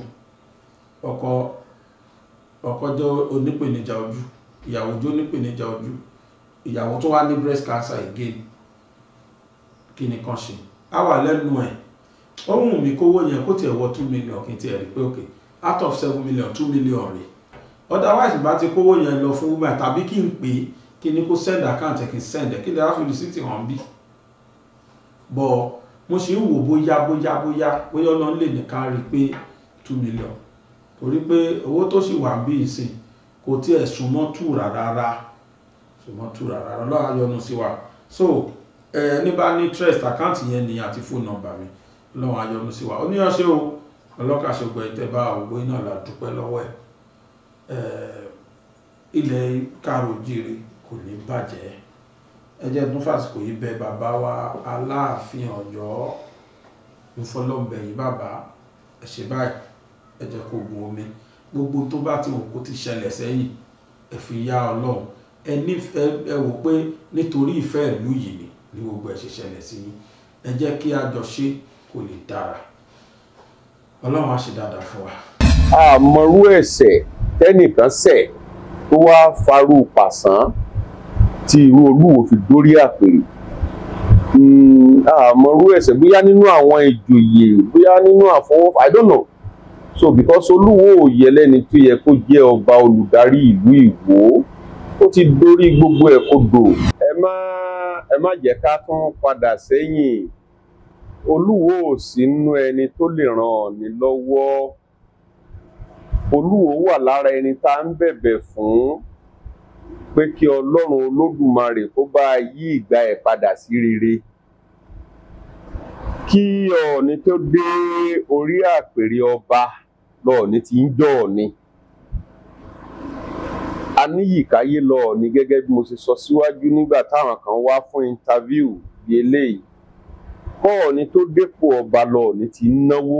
Ọkọ jẹ́ onípèníjà ojú, ìyàwó jẹ́ onípèníjà ojú, ìyàwó tó wá ní breast cancer again. Kí ni kan ṣe? A wà lẹ́nu ẹ̀. Ó wù mí kówó yẹn kó tiẹ̀ wọ 2 million kí n tiẹ̀ rí pé okay, out of 7 million 2 million rè. Otherwise bá ti kówó yẹn lọ fún woman tàbí kí n pè kí ni kó send account ẹ̀ kí n send ẹ̀ kí n lè fi receipt hàn bí. But mo ṣe ń wò bóyá Ọlọ́run lè ní ká rí pé 2 million. Torí pé owó tó sì wà bí ìsìn kò tiẹ̀ súnmọ́ tù rárá. Ọlọ́run á yọ́nú sí wa. So ní bá ní interest account yẹn ni àti phone number mi. Ọlọ́run á yọ́nú sí wa. Ó níyanṣẹ́ o ọlọ́kà ṣe gbẹ̀yìn tẹ́ bá ògbó iná là dúpẹ́ lọ́wọ́ ẹ̀. ilẹ̀ Káàárọ̀-o-jíire kò ní bàjẹ́. Ẹ jẹ́ tún fàsìkò yìí bẹ̀ bàbá wa Aláàfin Ọ̀yọ́, mo fọlọ́ọ̀bẹ̀ yìí bàbá, ẹ ṣe báyìí, ẹ jẹ́ kó gun omi gbogbo tó bá ti wù kó ti ṣẹlẹ̀ sẹ́yìn, ẹ fi yá Ọlọ́run, ẹ wò pé nítorí ìfẹ́ ìlú yìí ni gbogbo ẹ̀ ṣe ṣẹlẹ̀ sí yín. Ẹ jẹ́ kí a jọ ṣe kó lè dára. Ọlọ́run á ṣe dáadáa fún wa.
Àmọ̀rú ẹ̀ṣẹ̀ tẹ́nìkan ṣẹ̀ tó wá farú pàṣán tí irú Olúwo fi dórí àpèrè. Àmọ̀rú ẹ̀ṣẹ̀ bóyá nínú àwọn ìjòyè, bóyá nínú àfọwọ́fà, I don't know. So because Olúwo ò yẹ lẹ́ni tó yẹ kó jẹ́ ọba olùdarí ìlú Ìwó, ó ti dórí gbogbo ẹ̀ kodò. Ẹ má jẹ́ ká tún padà sẹ́yìn. Olúwo ò sí nínú ẹni tó lè ràn Ọọ̀ni lọ́wọ́. Olúwo wà lára ẹni tá ń bẹ̀bẹ̀ fún pé kí Ọlọ́run Olódùmarè kó bá yí ìgbà ẹ̀ padà sí rere. Kí Ọọ̀ni tó dé orí àpèrè ọba lọ́ọ̀ni ti ń jọ́ Ọọ̀ni. Aníyìkáyé lọ́ọ̀ni gẹ́gẹ́ bí mo ṣe sọ síwájú nígbà táwọn kan wá fún interview bí eléyìí. Ọọ̀ni tó dépò ọba lọ́ọ̀ni ti náwó.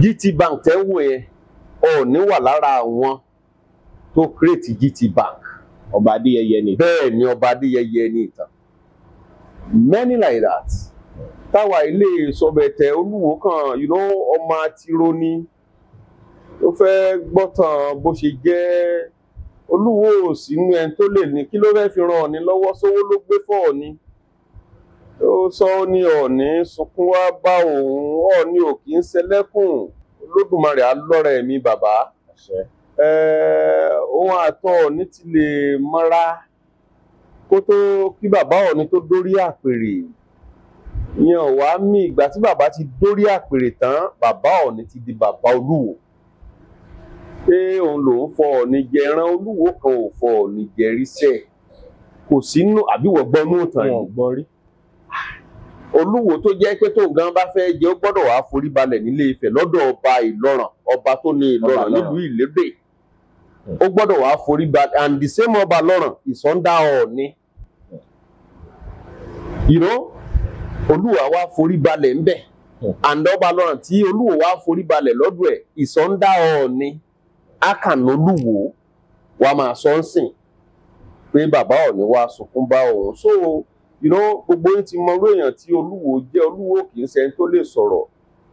GT Bank tẹ́ wò yẹn, Ọọ̀ni wà lára àwọn tó create GT Bank.
Ọba Adéyẹyẹ ni.
Bẹ́ẹ̀ ni Ọba Adéyẹyẹ ní ìtàn. Many like that. Táwa ilé Sọ̀bẹ̀tẹ̀ Olúwo kan, ọmọ àtiró ni. Ó fẹ́ gbọ́tàn bó ṣe jẹ́. Olúwo ò sínú ẹni tó lè ní kí ló fẹ́ fi ran Ọọ̀ni lọ́wọ́, sówó ló gbé fún Ọọ̀ni. Ó sọ ní Ọọ̀ni sunkún wá bá òun, Ọọ̀ni ò kì í ṣẹlẹ́kùn. Olódùmarè á lọ́rẹ̀ ẹ̀mí bàbá. Ohun àtọ̀ Ọọ̀ni ti lè mọ́ra kó tó kí bàbá Ọọ̀ni tó dórí àpèrè. Ìyẹn wá mí ìgbà tí bàbá ti dórí àpèrè tán, bàbá Ọọ̀ni ti di bàbá Olúwo. Pé òun lòun fọ Ọọ̀ni jẹ, ẹran Olúwo kan ò fọ Ọọ̀ni jẹ ríṣẹ́. Kò sínú àbíwọ̀ gbọ́nú ìtàn yìí. Olúwo tó jẹ́ pé tó gan bá fẹ́ jẹ ó gbọ́dọ̀ wá forí balẹ̀ nílé Ifẹ̀ lọ́dọ̀ ọba Ìlọràn, ọba tó ní Ìlọràn nílùú Ìlédè. Ó gbọ́dọ̀ wá forí balẹ̀, and the same ọba Ìlọràn is under Ọọ̀ni. Olúwa wá forí balẹ̀ ńbẹ̀, and ọba Ìlọràn tí Olúwo wá forí balẹ̀ lọ́dọ̀ ẹ̀ is under Ọọ̀ni. Akànnà Olúwo wá máa sọ ń sìn pé bàbá Ọọ̀ni wá sunkún bá òun. So gbogbo yín ti mọ irú èèyàn tí Olúwo jẹ́. Olúwo kì í ṣe ẹni tó lè sọ̀rọ̀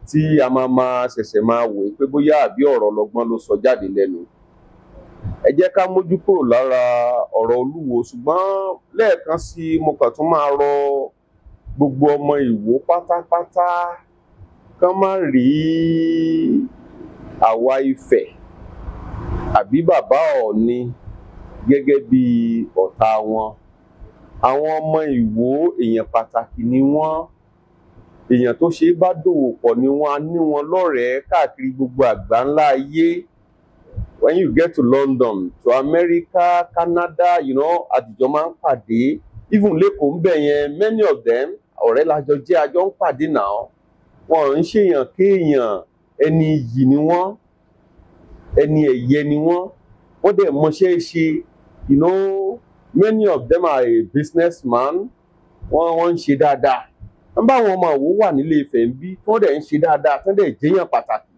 tí a máa ṣẹ̀ṣẹ̀ máa wò pé bóyá àbí ọ̀rọ̀ ọlọ́gbọ́n ló sọ jáde lẹ́nu. Ẹ jẹ́ ká mójú kúrò lára ọ̀rọ̀ Olúwo, ṣùgbọ́n lẹ́ẹ̀kan sí mo kàn tún máa rọ gbogbo ọmọ Ìwó pátápátá kán má rí àwa Ifẹ̀ àbí bàbá Ọọ̀ni gẹ́gẹ́ bí ọ̀tá wọn. Àwọn ọmọ Ìwó èèyàn pàtàkì ni wọ́n, èèyàn tó ṣe é bá dòwò pọ̀ ni wọ́n, á ní wọn lọ́rẹ̀ẹ́ káàkiri gbogbo àgbáńlá ayé. When you get to London, to America, Canada, àdìjọ máa ń pàdé. Even lẹ́kọ̀ọ́ ń bẹ̀ yẹn, many of them ọ̀rẹ́ lájọ jẹ́, àjọ ń pàdé náà. Wọn ń ṣèyàn kéèyàn, ẹni iyì ni wọ́n, ẹni ẹ̀yẹ ni wọ́n dẹ̀ mọṣẹ́ ṣe. Many of them are a businessman. Wọ́n ń ṣe dáadáa. Wọ́n bá àwọn ọmọ Ìwó wà nílé Ifẹ̀ ń bí, tí wọ́n dẹ̀ ń ṣe dáadáa, tí wọ́n dẹ̀ jẹ́yàn pàtàkì.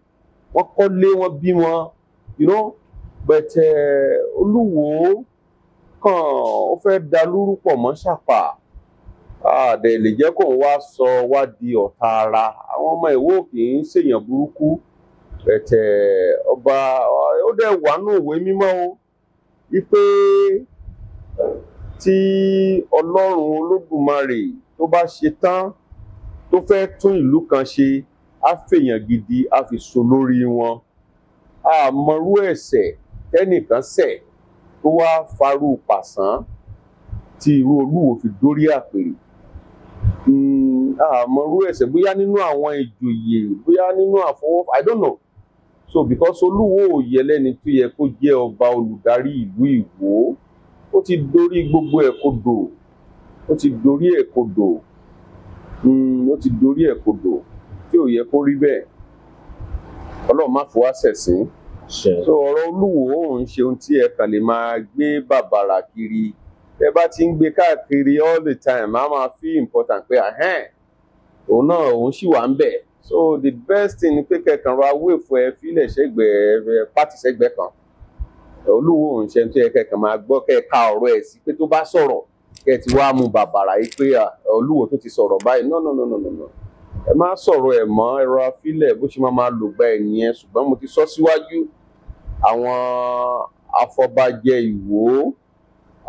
Wọ́n kọ́lé, wọ́n bí wọn, but Olúwo kan ó fẹ́ da lúrú pọ̀ mọ́ Ṣàpà. Dẹ̀ lè jẹ́ kóun wá sọ wá di ọ̀tá ara. Àwọn ọmọ Ìwó kì í ṣèyàn burúkú. But ọba ó dẹ̀ wà nínú ìwé mímọ́ o wípé tí Ọlọ́run Olódùmarè tó bá ṣe tán tó fẹ́ tún ìlú kan ṣe, á fèèyàn gidi á fi so lórí wọn. Àmọ̀rú ẹ̀ṣẹ̀ tẹ́nìkan ṣẹ̀ tó wá farú pàṣán tí irú Olúwo fi dórí àpèrè. Àmọ̀rú ẹ̀ṣẹ̀ bóyá nínú àwọn ìjòyè, bóyá nínú àfọwọ́fà, I don't know. So because Olúwo ò yẹ lẹ́ni tó yẹ kó jẹ́ ọba olùdarí ìlú Ìwó, ó ti dórí gbogbo ẹ̀ kodò. Ó ti dórí ẹ̀ kodò. Ó ti dórí ẹ̀ kodò tí ò yẹ kó rí bẹ́ẹ̀. Ọlọ́run má fi wá ṣẹ̀sín. so ọ̀rọ̀ Olúwo òun ṣe ohun tí ẹ kàn lè máa gbé bàbàrà kiri ẹ bá ti ń gbé káàkiri all the time á máa feel important pé òun náà òun sì wà ń bẹ̀. So the best thing ni pé kẹkàn ra wéèfù ẹ fílẹ̀ sẹ́gbẹ̀ẹ́ pátì sẹ́gbẹ̀ẹ́ kan. Olúwo òun ṣe tó yẹ kẹkàn máa gbọ́ kẹka ọ̀rọ̀ ẹ̀ sí pé tó bá sọ̀rọ̀ kẹ ti wá mú bàbàrà yìí pé Olúwo tó ti sọ̀rọ̀ báyìí no ẹ má sọ̀rọ̀ ẹ̀ mọ́ ẹ̀rọ afílẹ̀ bó ṣe máa lò gba ẹ̀ nìyẹn. Ṣùgbọ́n mo ti sọ síwájú àwọn afọbajẹ Ìwó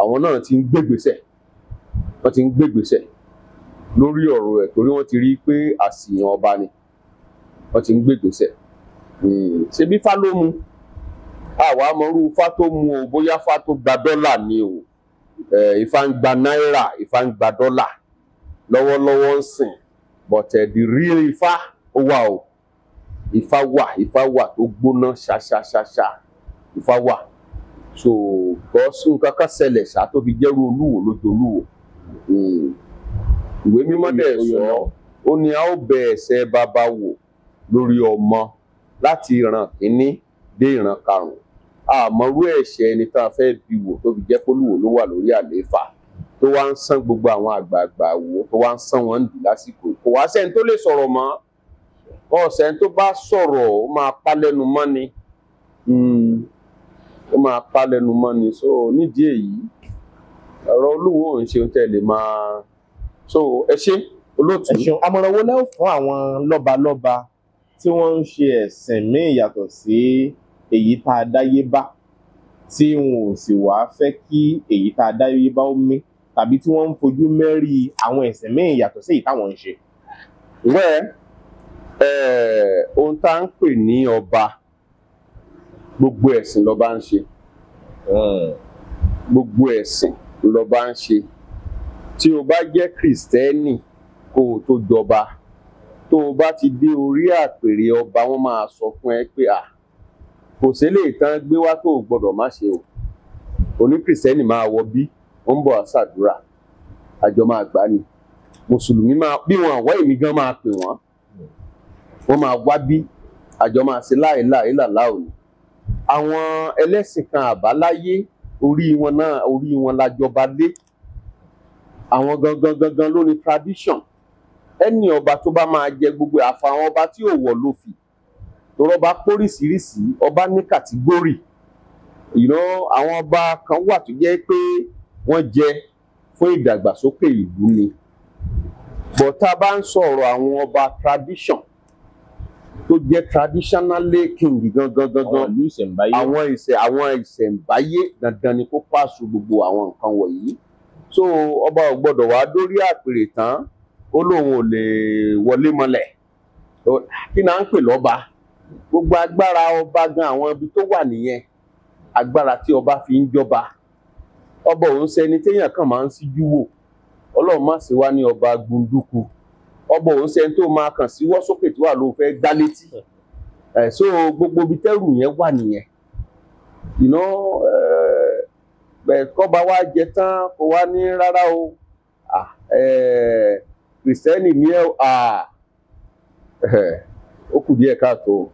àwọn náà ti ń gbégbèsè wọ́n ti ń gbégbèsè lórí ọ̀rọ̀ ẹ̀ torí wọ́n ti rí pé àsìyàn ọba ni wọ́n ti ń gbégbèsè. Ṣé bí fá ló mu àwa mọ̀rú fá tó mu o bóyá fá tó gba dọ́là ni o Ifá ń gba náírà Ifá ń gba dọ́là lọ́wọ́lọ́wọ́ ń sìn but the real Ifá ó wà o Ifá wà tó gbóná ṣaṣaṣaṣa Ifá wà. So bọ́sùn kankan ṣẹlẹ̀ ṣá tó fi jẹ́rú Olúwo lójú Olúwo. Ìwé mímọ́ dẹ̀ sọ ó ní a ó bẹ ẹ̀ṣẹ̀ bàbá wò lórí ọmọ láti ìran kìíní dé ìran karùn-ún. Àmọ́rú ẹ̀ṣẹ̀ ẹni tá a fẹ́ bí wò tó fi jẹ́ pé Olúwo ló wà lórí àlééfà tó wá ń sán gbogbo àwọn àgbààgbà wò tó wá ń sán wọn dì lásìkò. Kò wá sẹ́ni tó lè sọ̀rọ̀ mọ́ ọ̀sẹ̀ tó bá sọ̀rọ̀ ó máa pa lẹ́nu mọ́ ni ó máa pa lẹ́nu mọ́ ni. So nídìí èyí ọ̀rọ̀ Olúwo òun ṣe ń tẹ̀lé máa so ẹ ṣe olóòtú.
ẹ ṣeun àmọ̀ràn wo lẹ́ fún àwọn lọ́balọ́ba tí wọ́n ń ṣe ẹ̀sìn míì yàtọ̀ sí èyí tá a dáyé bá tí wọn ò sì wá fẹ́ kí èyí tá a dáyé bá ó mí tàbí tí wọ́n ń fojú mẹ́rí àwọn ẹ̀sìn míì yàtọ̀ sí èyí táwọn ń ṣe?
Ohun tá à ń pè ní ọba gbogbo ẹ̀sìn lọ́ba ń ṣe gbogbo ẹ̀sìn lọ́ba ń ṣe. Tí o bá jẹ́ Kristẹni kó o tó jọba tó o bá ti dé orí àpèrè ọba wọ́n máa sọ fún ẹ pé kò sílé ìtàn gbé wá tó o gbọ́dọ̀ má ṣe o. Oní Kristẹni máa wọ bí wọ́n ń bọ̀ àṣàdúrà àjọ máa gbá ni. Mùsùlùmí máa bí wọn àwọ̀ èmi gan máa pè wọ́n máa wá bí àjọ máa ṣe láìláìlàlá òní. Àwọn ẹlẹ́sìn kan àbáláyé orí wọn lájọba lé. Àwọn gangan ló ní tradition. Ẹni ọba tó bá máa jẹ gbogbo àfàwọn ọba tí ò wọ̀ lófì tọrọ bá póríṣiríṣi ọba ní kàtígórì. Àwọn ọba kan wà tó jẹ́ pé wọ́n jẹ fún ìdàgbàsókè ìlú ni. But tá a bá ń sọ̀rọ̀ àwọn ọba tradition tó jẹ́ traditionally king gangan àwọn ìṣẹ̀ǹbáyé dandan ni kó pàṣẹ gbogbo àwọn nǹkan wọ̀nyí. So ọba ò gbọ́dọ̀ wá dórí àpèrè tán ó lóun ò lè wọlé mọ́lẹ̀. Kí náà ń pè lọ́ba? Gbogbo agbára ọba gan àwọn ibi tó wà nìyẹn agbára tí ọba fi ń jọba. Ọba òun ṣẹni téèyàn kàn máa ń síjú wò. Ọlọ́run má ṣe wá ní ọba gbunduku. Ọba òun ṣẹni tó máa kàn síwọ́ sókè tí wà ló fẹ́ gbá létí. So gbogbo ibi tẹ́rù yẹn wà nìyẹn. Kọ́ba wá jẹ tán kó wá ní rárá o Kristẹni ní ó kù díẹ̀ káàtó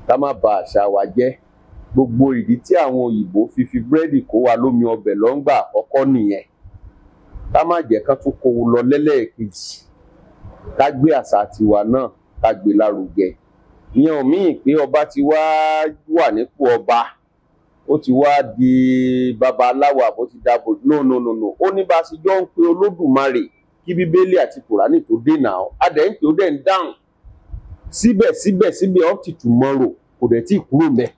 ká má ba àṣà wa jẹ́. Gbogbo ìdí tí àwọn òyìnbó fi búrẹ́dì kó wa lómi ọbẹ̀ lọ́ngbà àkọ́kọ́ nìyẹn. Ká má jẹ́ kán tún kó lọ lẹ́lẹ́ẹ̀kejì. Ká gbé àṣà tiwa náà ká gbé lárugẹ. Ìyẹn ò míì pé ọba ti wá wà nípò ọba ó ti wá di babaláwo àbó ti dàbò no. Ó ní bá a ṣe jọ ń pe Olódùmarè kí Bíbélì àti Kùránì tó dé náà adẹ̀ ń pè ó dẹ̀ ń dáhùn síbẹ̀ up to tomorrow kò dẹ̀ tí ì kúrò mẹ́.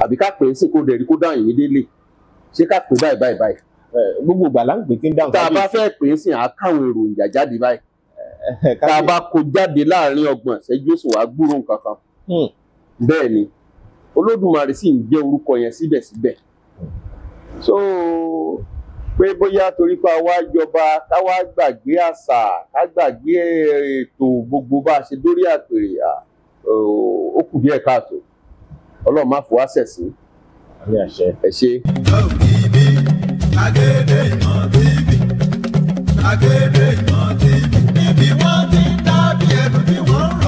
Àbí ká pè é sí kó dẹ̀ rí kó dáhùn yìí délé ṣé ká pè báyìí.
Gbogbo ìgbà là ń pè tí ń dáhùn.
Tá a bá fẹ́ pè é sí àkáwọn èròjà jáde báyìí. Tá a bá kó jáde láàrin 30 ìṣẹ́jú oṣù wa gbúrò nǹkan kan. Bẹ́ẹ̀ ni Olódùmarè sì ń jẹ́ orúkọ yẹn síbẹ̀síbẹ̀. So pé bóyá torí pé àwa jọba ká wá gbàgbé àṣà ká gbàgbé ètò gbogbo bá a ṣe dórí àpèrè ó kù díẹ̀ káàtó. Ọlọ́run má fi wá ṣẹ̀sín. Ẹ ṣe.
Gbàgede Ìmọ̀ TV, Gbàgede Ìmọ̀ TV, níbi wọ́n ti ń dábìí ẹ̀dùn tí wọ́n ń